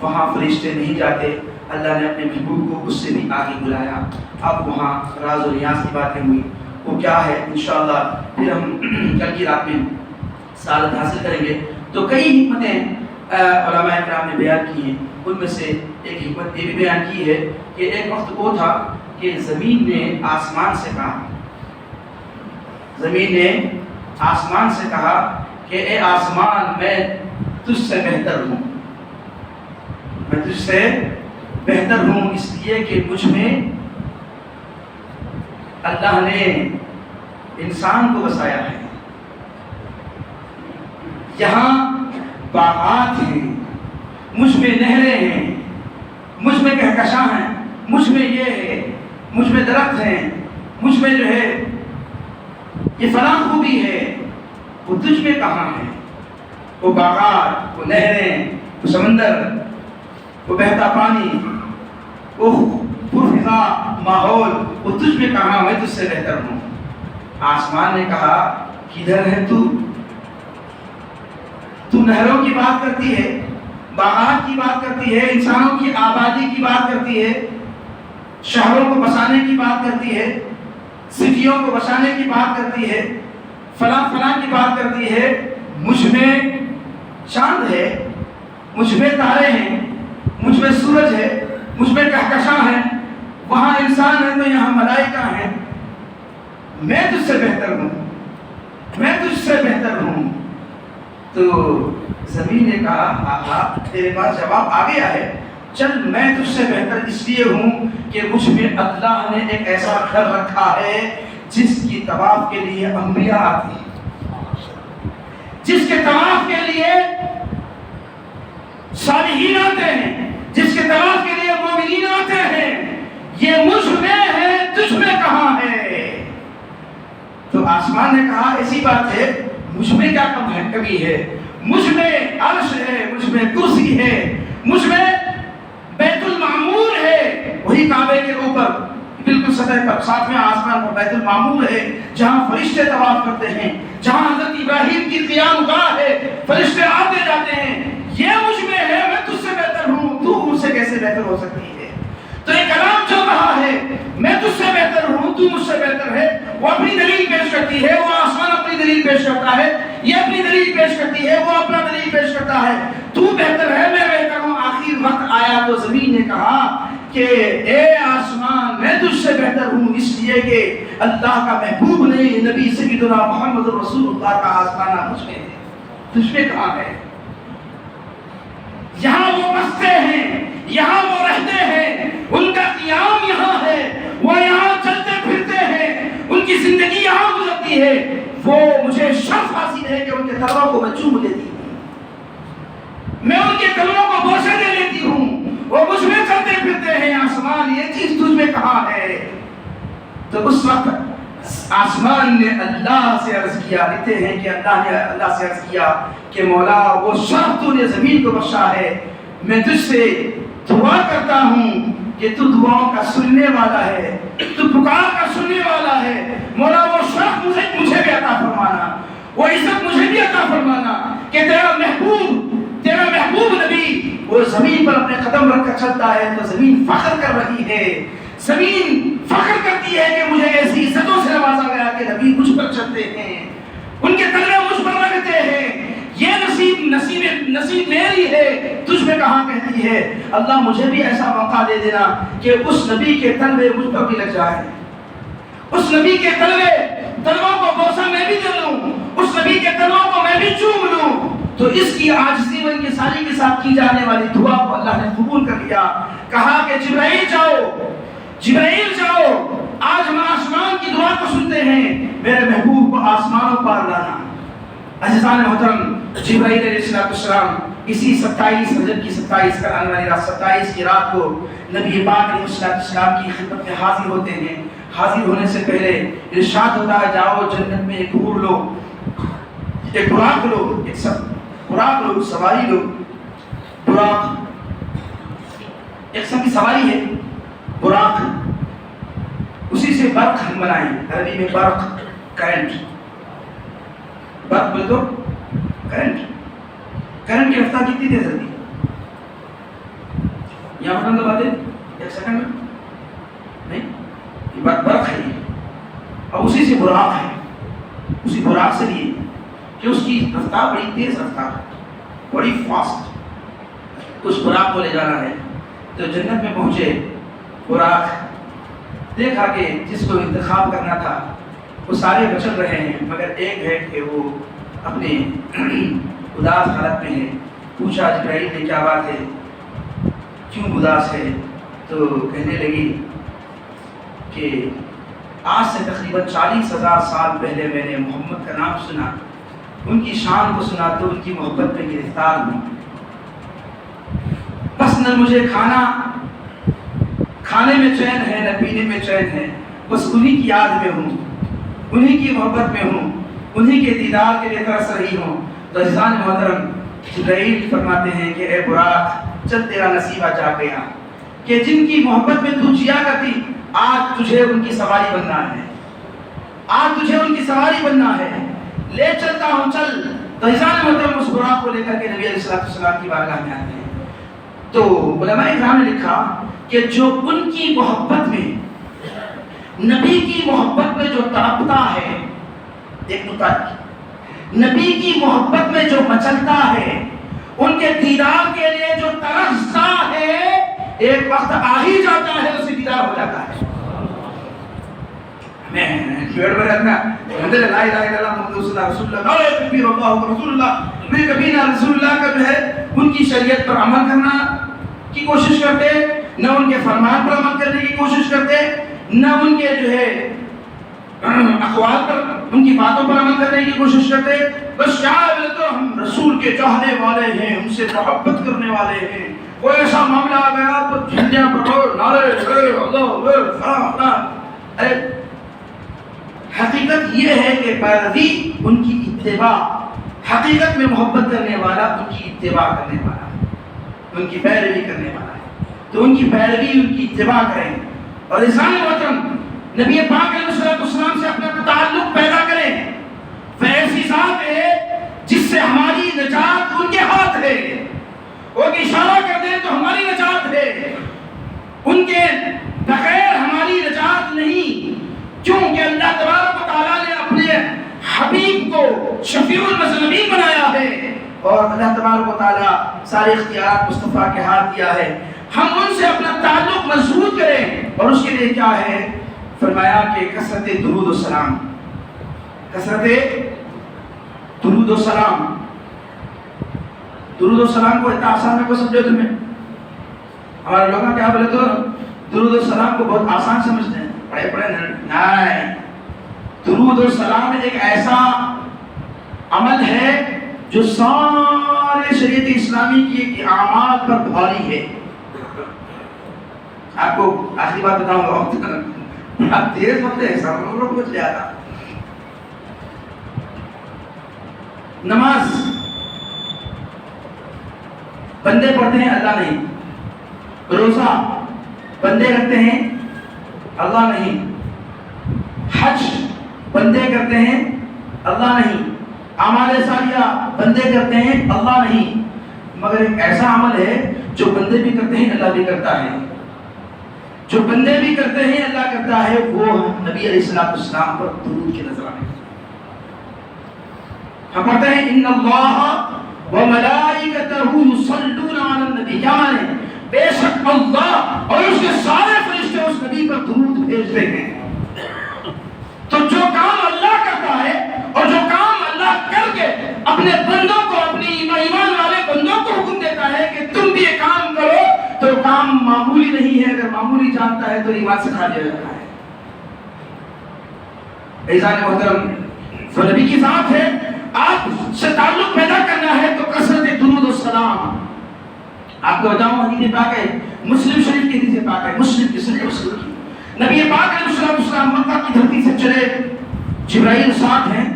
وہاں فرشتے نہیں جاتے. اللہ نے اپنے محبوب کو اس سے بھی آگے بلایا. اب وہاں راز و نیاز کی باتیں ہوئی، وہ کیا ہے انشاءاللہ پھر ہم کل کی رات میں سعادت حاصل کریں گے. تو کئی حکمتیں علماء کرام نے بیان کی ہیں. ان میں سے ایک حکمت یہ بھی بیان کی ہے کہ ایک وقت وہ تھا کہ زمین نے آسمان سے کہا، زمین نے آسمان سے کہا کہ اے آسمان میں تجھ سے بہتر ہوں، میں تجھ سے بہتر ہوں اس لیے کہ مجھ میں اللہ نے انسان کو بسایا ہے. یہاں باغات ہیں، مجھ میں نہریں ہیں، مجھ میں کہکشاں ہیں، مجھ میں یہ ہے، مجھ میں درخت ہیں، مجھ میں جو ہے یہ فلاں خوبی ہے. وہ تجھ میں کہاں ہے؟ وہ باغات، وہ نہریں، وہ سمندر، وہ بہتا پانی، وہ پرفضا ماحول، وہ تجھ میں کہاں؟ میں تجھ سے بہتر ہوں. آسمان نے کہا کدھر ہے تو نہروں کی بات کرتی ہے، باغات کی بات کرتی ہے، انسانوں کی آبادی کی بات کرتی ہے، شہروں کو بسانے کی بات کرتی ہے، سٹیوں کو بسانے کی بات کرتی ہے، فلاں فلاں کی بات کرتی ہے. مجھ میں چاند ہے، مجھ میں تارے ہیں، مجھ میں سورج ہے، مجھ میں کہکشاں ہے، وہاں انسان ہے تو یہاں ملائکہ ہیں. میں تجھ سے بہتر ہوں، میں تجھ سے بہتر ہوں. تو زمین نے کہا آہا تیرے پاس جواب آ گیا ہے، چل میں تجھ سے بہتر اس لیے ہوں کہ مجھ میں اللہ نے ایک ایسا گھر رکھا ہے جس کی طواف کے لیے انبیاء آتے ہیں، جس کے طواف کے لیے صالحین آتے ہیں، جس کے طواف کے لیے مومنین آتے ہیں. یہ مجھ میں ہے، تجھ میں کہاں ہے؟ تو آسمان نے کہا ایسی بات ہے، مجھ میں کیا کمی ہے؟ مجھ میں عرش ہے، مجھ میں کرسی ہے، مجھ میں بیت المعمور ہے، وہی سطح پر 7ویں آسمان پر بیت المعمور ہے جہاں فرشتے طواف کرتے ہیں، جہاں حضرت ابراہیم کی قیام گاہ ہے، فرشتے آتے جاتے ہیں، یہ مجھ میں ہے، میں تجھ سے بہتر ہوں، تو مجھ سے کیسے بہتر ہو سکتی ہے؟ تو ایک کلام چل رہا ہے، میں تجھ سے بہتر ہوں، تو مجھ سے بہتر ہے، وہ اپنی دلیل پیش کرتی ہے، وہ آسمان اپنی دلیل پیش کرتا ہے، یہ اپنی دلیل پیش کرتی ہے، وہ اپنا دلیل پیش کرتا ہے، تو بہتر ہے، میں بہتر ہوں۔ آخر وقت آیا تو زمین نے کہا کہ اے آسمان میں تجھ سے بہتر ہوں، اس لیے کہ اللہ کا محبوب نے نبی سیدنا محمد رسول اللہ کا آسمانہ مجھ میں ہے، تجھ میں کہاں ہے؟ یہاں وہ بستے ہیں، یہاں وہ رہتے ہیں، ان کا قیام یہاں ہے، وہ یہاں چلتے پھرتے ہیں، ان کی زندگی یہاں گزرتی ہے، وہ مجھے شرف حاصل ہے کہ ان کے قدموں کو میں چوم لیتی ہوں، میں ان کے قدموں کو بوسے دے لیتی ہوں، وہ مجھ میں چلتے پھرتے ہیں، آسمان یہ چیز تجھ میں کہاں ہے؟ تو اس وقت آسمان نے اللہ سے عرض کیا، لکھتے ہیں کہ اللہ نے اللہ سے عرض کیا کہ مولا وہ شرف تو نے زمین کو بخشا ہے، میں تجھ سے دعا کرتا ہوں کہ تو دعاؤں کا سننے والا ہے، تو پکار کا سننے والا ہے، مولا وہ شرف مجھے بھی عطا فرمانا، وہ عزت مجھے بھی عطا فرمانا کہ تیرا محبوب نبی وہ زمین پر اپنے قدم رکھ کر چلتا ہے تو زمین فخر کر رہی ہے، زمین فخر کرتی ہے کہ مجھے ایسی عزتوں سے نوازا گیا کہ نبی مجھ پر چلتے ہیں، ان کے قدمیں مجھ پر رکھتے ہیں، یہ نصیب میری ہے، تجھ میں کہاں کہتی ہے؟ اللہ مجھے بھی ایسا موقع دے دینا کہ اس نبی کے تلوے مجھ پر بھی لگ جائے، اس نبی کے تلووں کو بوسہ میں بھی دے لوں، اس نبی کے تلووں کو میں بھی چوم لوں۔ تو اس کی عاجزی و انکساری کے ساتھ کی جانے والی دعا کو اللہ نے قبول کر لیا، کہا کہ جبرائیل جاؤ، آج ہم آسمان کی دعا کو سنتے ہیں، میرے محبوب کو آسمانوں پر لانا۔ عزیزان محترم، جبرائیل علیہ السلام اسی 27 رجب کی 27 کا آنے والی رات 27 کی رات کو نبی پاک علیہ السلام کی خدمت میں حاضر ہوتے ہیں۔ حاضر ہونے سے پہلے ارشاد ہوتا ہے جاؤ جنت میں ایک حور لو، ایک براق لو، براق لو، سواری لو، براق ایک قسم کی سواری ہے، براق، اسی سے برق ہم بنائیں، عربی میں برق، کرنٹ، برق بول دو کرنٹ کی رفتار کتنی تیز ہوتی ہے؟ یہاں بٹن دبا دیں 1 سیکنڈ میں، نہیں یہ برق ہے، اور اسی سے براق ہے، اسی براق سے لیے کہ اس کی رفتار بڑی تیز رفتار ہے، بڑی فاسٹ، اس براق کو لے جانا ہے۔ تو جنت میں پہنچے، براق دیکھا کہ جس کو انتخاب کرنا تھا وہ سارے بچل رہے ہیں مگر ایک ہے کہ وہ اپنے اداس حالت میں ہے۔ پوچھا جبرائیل نے کیا بات ہے، کیوں اداس ہے؟ تو کہنے لگی کہ آج سے تقریباً 40,000 سال پہلے میں نے محمد کا نام سنا، ان کی شان کو سنا تو ان کی محبت میں گرفتار ہوں، بس نہ مجھے کھانے میں چین ہے نہ پینے میں چین ہے، بس انہی کی یاد میں ہوں، انہی کی محبت میں ہوں، انہی کے دیدار کے لیے ترس رہی ہوں۔ تو عزیزان محترم، جبرائیل فرماتے ہیں کہ اے براق چل تیرا نصیب آ جا گیا کہ جن کی محبت میں تو جیا کرتی آج تجھے ان کی سواری بننا ہے، آج تجھے ان کی سواری بننا ہے، لے چلتا ہوں چل۔ تو عزیزان محترم اس براق کو لے کر کے نبی علیہ السلام کی بارگاہ میں آتے ہیں۔ تو علماء اکرام نے لکھا کہ جو ان کی محبت میں، نبی کی محبت میں جو تڑپتا ہے، ایک نبی کی محبت میں جو مچلتا ہے، ان کے دیدار کے لیے جو ترستا ہے، ایک وقت آ ہی جاتا ہے اسے دیدار ہو جاتا ہے۔ میں پیڑ میں رکھنا لا الہ الا اللہ محمد رسول اللہ، نعرہ تکبیر اللہ اکبر رسول اللہ، میں کبھی نہ رسول اللہ کا جو ہے ان کی شریعت پر عمل کرنا کی کوشش کرتے، نہ ان کے فرمان پر عمل کرنے کی کوشش کرتے، نہ ان کے جو ہے اقوال پر، ان کی باتوں پر عمل کرنے کی کوشش کرتے، بس شاید تو ہم رسول کے چاہنے والے ہیں، ان سے محبت کرنے والے ہیں، کوئی ایسا معاملہ آ گیا تو جھنڈیاں پکڑو، نعرے اللہ، ارے حقیقت یہ ہے کہ پیروی ان کی اتباع، حقیقت میں محبت کرنے والا ان کی اتباع کرنے والا ہے، ان کی پیروی کرنے والا ہے، تو ان کی پیروی ان کی اتباع کریں۔ اور انسان محترم نبی پاک علیہ السلام سے اپنا تعلق پیدا کریں. وہ ایسی ذات ہے جس سے ہماری نجات ان کے ہاتھ ہے. وہ اشارہ کر دیں تو ہماری نجات ہے. ان کے بغیر ہماری نجات نہیں. کیونکہ اللہ تبارک و تعالیٰ نے اپنے حبیب کو شفیع المذنبین بنایا ہے اور اللہ تبارک و تعالیٰ سارے اختیارات مصطفیٰ کے ہاتھ دیا ہے. ہم ان سے اپنا تعلق مضبوط کریں اور اس کے لیے کیا ہے؟ فرمایا کہ کثرت درود و سلام. کثرت درود و سلام. درود و سلام کو اتنا آسان میں کو سمجھو تمہیں؟ ہمارے لوگ کیا بولے تو درود و سلام کو بہت آسان سمجھتے ہیں. پڑھے نہیں. درود و سلام ایک ایسا عمل ہے جو سارے شریعت اسلامی کی اعمال پر بھاری ہے. آپ کو آخری بات بتاؤں گا. آپ تیز مت ہے سب لوگ کچھ لے آتا. نماز بندے پڑھتے ہیں اللہ نہیں. روزہ بندے رکھتے ہیں اللہ نہیں. حج بندے کرتے ہیں اللہ نہیں. اعمال صالحہ بندے کرتے ہیں اللہ نہیں. مگر ایک ایسا عمل ہے جو بندے بھی کرتے ہیں اللہ بھی کرتا ہے. جو بندے بھی کرتے ہیں اللہ کرتا ہے. وہ نبی علیہ السلام پر درود کے نذرانے. ہم پڑھتے ہیں ان اللہ وملائکتہ یصلون علی النبی. کیا معنی؟ بے شک اللہ اور اس کے سارے فرشتے اس نبی پر درود بھیجتے ہیں. تو جو کام اللہ کرتا ہے اور جو کام اللہ کر کے اپنے بندوں کو, اپنی ایمان والے بندوں کو حکم دیتا ہے کہ تم بھی یہ کام کرو, تو کام معمولی نہیں ہے. اگر معمولی جانتا ہے تو ایمان سے کھا لیا جاتا ہے. عزیزان محترم, وہ نبی کی ذات ہے. آپ سے تعلق پیدا کرنا ہے تو کثرت درود و سلام. آپ کو بتاؤں حدیث پاک ہے, مسلم شریف کی حدیث پاک ہے, مسلم کی صحیح مسلم کی. نبی پاک علیہ السلام مکہ کی دھرتی سے چلے, جبرائیل ساتھ ہیں.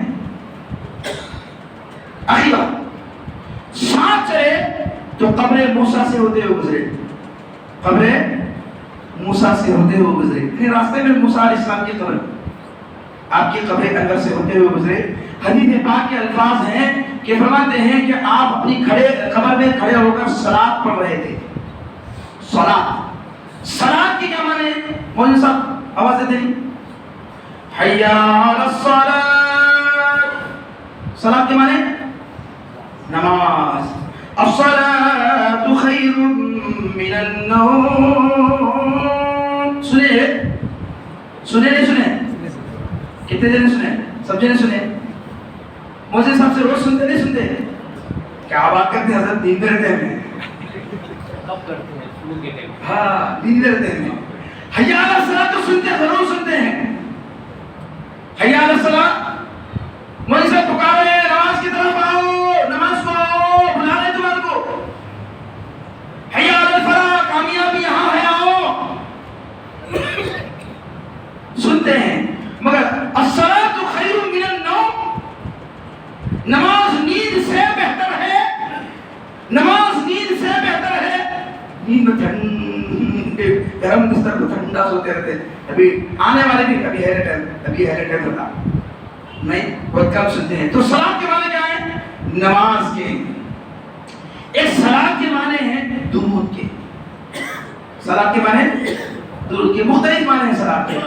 آخری بات, ساتھ چلے تو قبر موسیٰ سے ہوتے ہوئے گزرے. قبر موسیٰ سے ہوتے ہوئے گزرے. پھر راستے میں موسیٰ علیہ السلام کی قبر, آپ کی قبر انور سے ہوتے ہوئے گزرے. حدیث پاک کے الفاظ ہیں کہ فرماتے ہیں کہ آپ اپنی قبر میں کھڑے ہو کر صلاۃ پڑھ رہے تھے. صلاۃ کی کیا معنی ہے؟ مولوی صاحب آواز دیتے نہیں. حی علی الصلاۃ. صلاۃ کے معنی نماز. الصلاۃ خیر من النوم. سنیے نہیں سنے؟ کتنے جنے سنے؟ سب جنے سنے؟ مولوی صاحب سے روز سنتے نہیں سنتے؟ کیا بات کرتے ہیں حضرت, دین میں رہتے ہیں. ہاں دین میں رہتے ہیں. حی علی الصلاۃ تو سنتے ہیں, ضرور سنتے ہیں. حی علی الصلاۃ, مولوی صاحب پکار رہے ہیں نماز کی طرف آؤ, نماز کو آؤ, بلا رہے تمہارے کو. حی علی الفلاح, کامیابی یہاں ہے, آؤ. سنتے ہیں. مگر الصلاۃ خیر من النوم, نماز نیند سے بہتر ہے. نماز نیند سے بہتر ہے. نیند میں ٹھنڈے گرم بستر کو ٹھنڈا سوتے رہتے. ابھی آنے والے بھی ابھی ہے ٹائم ہوتا نہیں, بہت کم سنتے ہیں. تو صلاۃ کے معنی کیا ہے؟ نماز کے. ایک صلاۃ کے معنی ہیں درود کے. صلاۃ کے معنی درود کے مختلف معنی ہیں صلاۃ کے.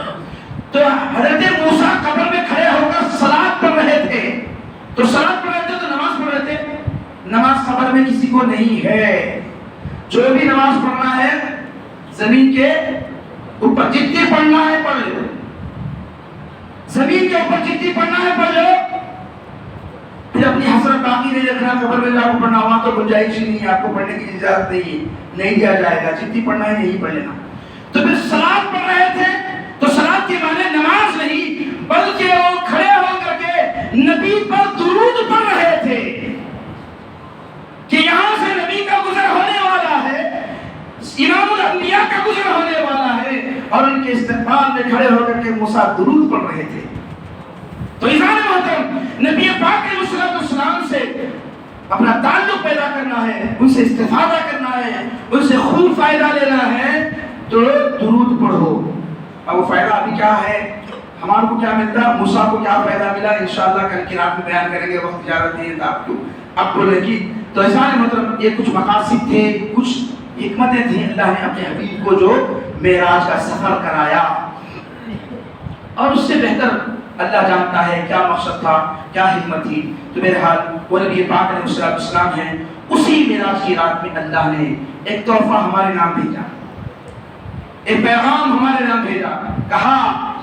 تو حضرت موسیٰ قبر میں کھڑے ہو کر صلاۃ پڑھ رہے تھے. تو صلاۃ پڑھ رہے تھے تو نماز پڑھ رہے تھے. نماز قبر میں کسی کو نہیں ہے. جو بھی نماز پڑھنا ہے زمین کے اوپر جتنی پڑھنا ہے پڑھ لو. زمین کے اوپر جتنی پڑھنا ہے پڑھ لو. پھر اپنی حسرت باقی نہیں رکھنا. قبر میں جا کے پڑھنا ہوا تو گنجائش ہی نہیں ہے, آپ کو پڑھنے کی اجازت نہیں دیا جائے گا. جتنی پڑھنا ہے یہی پڑھ لینا. تو پھر صلاۃ پڑھ رہے تھے تو صلاۃ کے معنی نماز نہیں بلکہ وہ کھڑے ہو کر کے نبی پر درود پڑھ رہے تھے کہ یہاں سے نبی کا گزر ہونے والا ہے, امام الانبیاء کا گزر ہونے والا ہے, اور ان کے استقبال میں کھڑے ہو کر کے موسیٰ درود پڑھ رہے تھے. تو عزیزان محترم, نبی پاک علیہ السلام سے اپنا تعلق پیدا کرنا ہے, ان سے استفادہ کرنا ہے, ان سے خوب فائدہ لینا ہے, تو درود پڑھو. اب وہ فائدہ ابھی کیا ہے، ہمارے کو کیا ملتا، موسیٰ کو کیا فائدہ ملا، انشاءاللہ کل کی رات میں بیان کریں گے، وقت اجازت نہیں ہے آپ کو اب بولے کی. تو ایسا ہے مطلب یہ کچھ مقاصد تھے، کچھ حکمتیں تھیں اللہ نے اپنے حبیب کو جو معراج کا سفر کرایا، اور اس سے بہتر اللہ جانتا ہے کیا مقصد تھا، کیا حکمت تھی. تو بہرحال وہ نبی پاک علیہ السلام ہیں، اسی معراج کی رات میں اللہ نے ایک تحفہ ہمارے نام بھیجا، ایک پیغام ہمارے نام بھیجا. کہا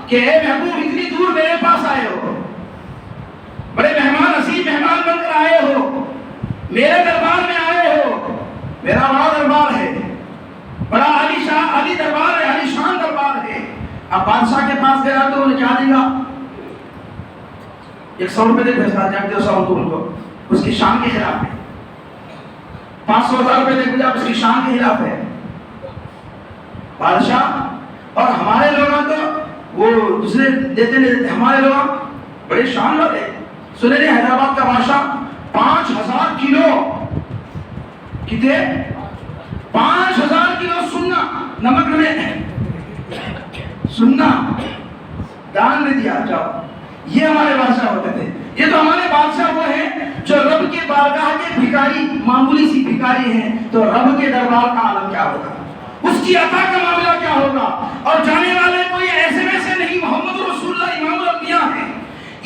کہ اے محبوب اتنی دور میرے پاس آئے ہو، بڑے مہمان عزیز مہمان بن کر آئے ہو، میرے دربار میں آئے ہو. میرا بڑا دربار ہے، بڑا عالی دربار ہے، عالی شان دربار ہے. اب بادشاہ کے پاس گیا تو انہیں کیا دے گا، 100 روپے دے بھیجتا جب دے 100 کو، اس کی شان کے خلاف ہے. 500,000 روپے دے بھیجا، اس کی شان کے خلاف ہے بادشاہ. اور ہمارے لوگ تو وہ دوسرے دیتے نہیں دیتے، ہمارے لوگ بڑے شان والے. سنے نہیں حیدرآباد کا بادشاہ 5000 کلو کتنے 5000 کلو سننا نمک میں سننا دان میں دیا. جاؤ، یہ ہمارے بادشاہ ہوتے تھے. یہ تو ہمارے بادشاہ وہ ہیں جو رب کے بارگاہ کے بھکاری، معمولی سی بھکاری ہیں. تو رب کے دربار کا عالم کیا ہوگا، اس کی عطا کا معاملہ کیا ہوگا. اور جانے والے کوئی ایسے ویسے نہیں، محمد رسول اللہ امام الانبیاء ہیں.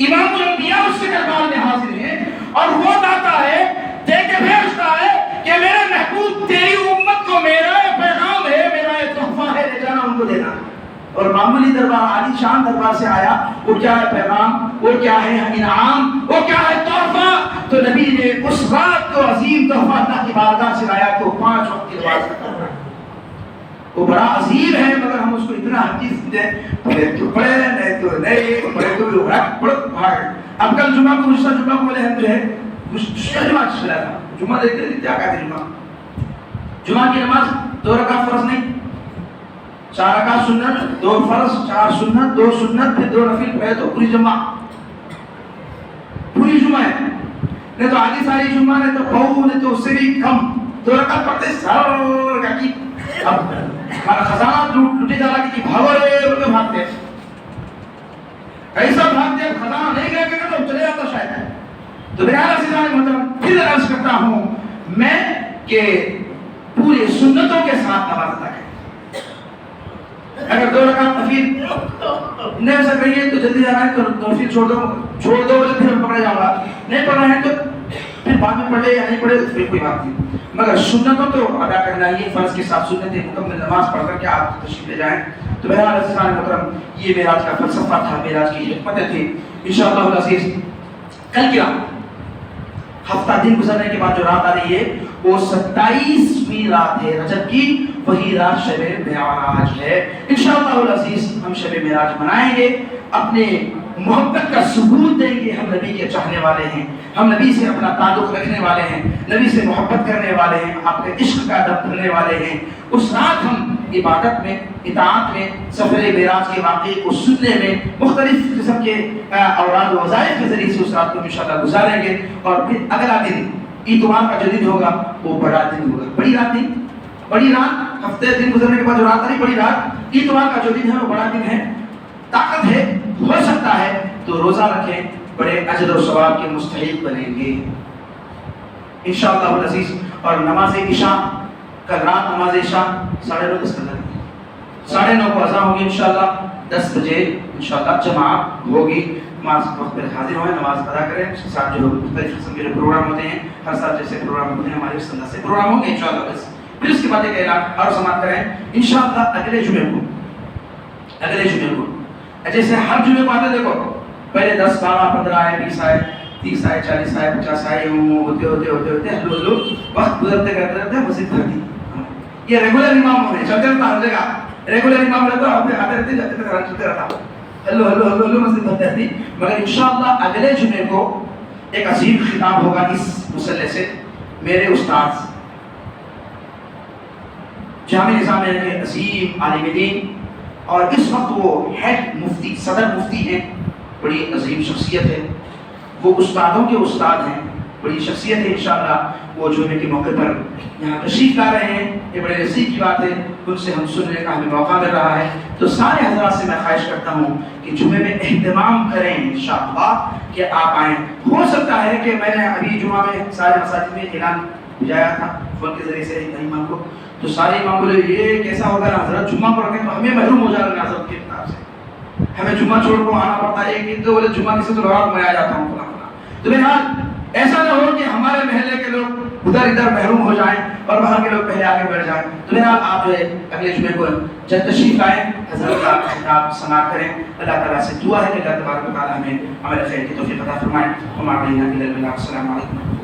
امام الانبیاء اس کے دربار میں حاضر ہیں، اور وہ داتا ہے، دے کے بھیجتا ہے کہ میرے محبوب تیری امت کو میرا یہ پیغام ہے، میرا یہ تحفہ ہے، لے جانا ان کو دینا. اور معمولی دربار، عالی شان دربار سے آیا، وہ کیا ہے پیغام، وہ کیا ہے انعام، وہ کیا ہے تحفہ. تو نبی نے اس رات کو عظیم تحفہ اللہ کی بارگاہ سے لایا. تو 5 وقت کی نماز پڑھنا، وہ بڑا عظیم ہے، مگر ہم اس کو اتنا حدیث دیں، پڑھے تو پڑھے نہیں تو نہیں پڑھے تو بھاگ. اب کل جمعہ کو گزشتہ جمعہ کو بولے ہم جو ہے جمعہ چلا تھا، جمعہ دیکھتے تھے کیا کہتے ہیں. جمعہ کی نماز 2 رکعت فرض نہیں، 4 رکعت سنت، 2 فرض، 4 سنت، 2 سنت، پھر 2 نفل پڑھے تو پوری جمعہ، پوری جمعہ ہے. نہیں تو آدھی ساری جمعہ، نہیں تو بہو، نہیں تو اس سے بھی کم 2 رکعت پڑھتے سر کا کی. اب ہمارا خزانہ لوٹے جا رہا کہ بھاگو رے بول کے بھاگتے، ایسا بھاگتے خزانہ نہیں گیا کہ تو چلے جاتا شاید. تو بہرحال عزیزان محترم پھر عرض کرتا ہوں میں کہ پورے سنتوں کے ساتھ نماز ادا کریں. اگر 2 رکعت نفل نہیں ہو سک رہی ہے تو جلدی جانا ہے تو نفل چھوڑ دو بولے پھر ہم پکڑے جاؤں گا. نہیں پڑھ رہے ہیں تو پھر بعد میں پڑھے یا نہیں پڑھے اس پہ کوئی بات نہیں، مگر سنتوں تو ادا کرنا ہی. فرض کے ساتھ سنتیں مکمل نماز پڑھ کر کے آپ تشریف لے جائیں. تو بہرحال عزیزان محترم یہ معراج کا فلسفہ تھا، معراج کی حکمتیں تھیں. انشاءاللہ العزیز کل کی رات، ہفتہ دن گزرنے کے بعد جو رات آ رہی ہے وہ 27ویں رات ہے رجب کی، وہی رات شب معراج ہے. انشاءاللہ العزیز ہم شب معراج منائیں گے، اپنے محبت کا ثبوت دیں گے. ہم نبی کے چاہنے والے ہیں، ہم نبی سے اپنا تعلق رکھنے والے ہیں، نبی سے محبت کرنے والے ہیں، آپ کے عشق کا دم بھرنے والے ہیں. اس رات ہم عبادت میں، اطاعت میں، سفر معراج کے واقعے کو سننے میں، مختلف قسم کے اوراد و وظائف کے ذریعے سے اس رات کو انشاءاللہ گزاریں گے. اور پھر اگلا دن اتوار کا جو دن ہوگا وہ بڑا دن ہوگا. بڑی رات نہیں، بڑی رات، ہفتے دن گزرنے کے بعد جو رات آ رہی بڑی رات، اتوار کا جو دن ہے وہ بڑا دن ہے. طاقت ہے، ہو سکتا ہے تو روزہ رکھیں، بڑے اجر و ثواب کے مستحق بنیں گے انشاءاللہ العزیز. اور نماز عشاء کل رات، نماز عشاء 9:30 10 کا لگے 9:30 کو اذان ہوگی انشاءاللہ. 10 بجے انشاءاللہ جماعت ہوگی. نماز وقت پر حاضر ہوئیں، نماز ادا کریں. اس کے ساتھ جو مختلف قسم کے جو پروگرام ہوتے ہیں، ہر سال جیسے پروگرام ہوتے ہیں ہمارے سنت سے پروگرام ہوں گے انشاءاللہ. پھر اس کے بعد ایک اعلان اور سماعت کریں انشاءاللہ اگلے جمعے کو جیسے ہر جمعے کو آتے دیکھو پہلے 10 12 15 آئے 20 آئے 30 آئے 40 آئے 50 آئے ہوتے ہلو وقت گزرتے کرتے مسجد بھرتی. یہ ریگولر امام ہونے چلتے رہتا ہر جگہ، ریگولر امام رہتا آتے رہتے جاتے چلتے رہتا ہلو مسجد بھرتی رہتی. مگر انشاءاللہ اگلے جمعے کو ایک عظیم خطاب ہوگا اس مسئلے سے میرے استاد جامع نظامیہ کے عظیم عالم دین، اور اس وقت وہ ہیڈ مفتی، صدر مفتی ہیں، بڑی عظیم شخصیت ہے. وہ استادوں کے استاد ہیں، بڑی شخصیت ہے انشاءاللہ، وہ جمعے کے موقع پر یہاں تشریف لا رہے ہیں، یہ بڑے نصیب کی بات ہے، ان سے ہم سننے کا ہمیں موقع مل رہا ہے۔ تو سارے حضرات سے میں خواہش کرتا ہوں کہ جمعے میں اہتمام کریں انشاءاللہ کہ آپ آئیں۔ ہو سکتا ہے کہ میں نے ابھی جمعہ میں سارے مساجد میں اعلان بھیجایا تھا فون کے ذریعے سے امام کو، تو سارے امام بولے یہ کیسا ہوگا نا حضرت، جمعہ پڑھ کے تو ہمیں محروم ہو جا رہے ہیں حضرت کے کتاب سے، ہمیں جمعہ چھوڑ کو آنا پڑتا ہے، ایک تو بولے جمعہ کسی تو رات میں آ جاتا ہوں فلاں فلاں۔ تو بہرحال ایسا نہ ہو کہ ہمارے محلے کے لوگ ادھر ادھر محروم ہو جائیں اور باہر کے لوگ پہلے آگے بڑھ جائیں۔ تو بہرحال آپ جو ہے اگلے جمعے کو جب تشریف لائیں، حضرت کا خطاب سماعت کریں۔ اللہ تعالیٰ سے دعا ہے کہ اللہ تبارک و تعالیٰ ہمیں عمل خیر کی توفیق عطا فرمائے۔ السلام علیکم۔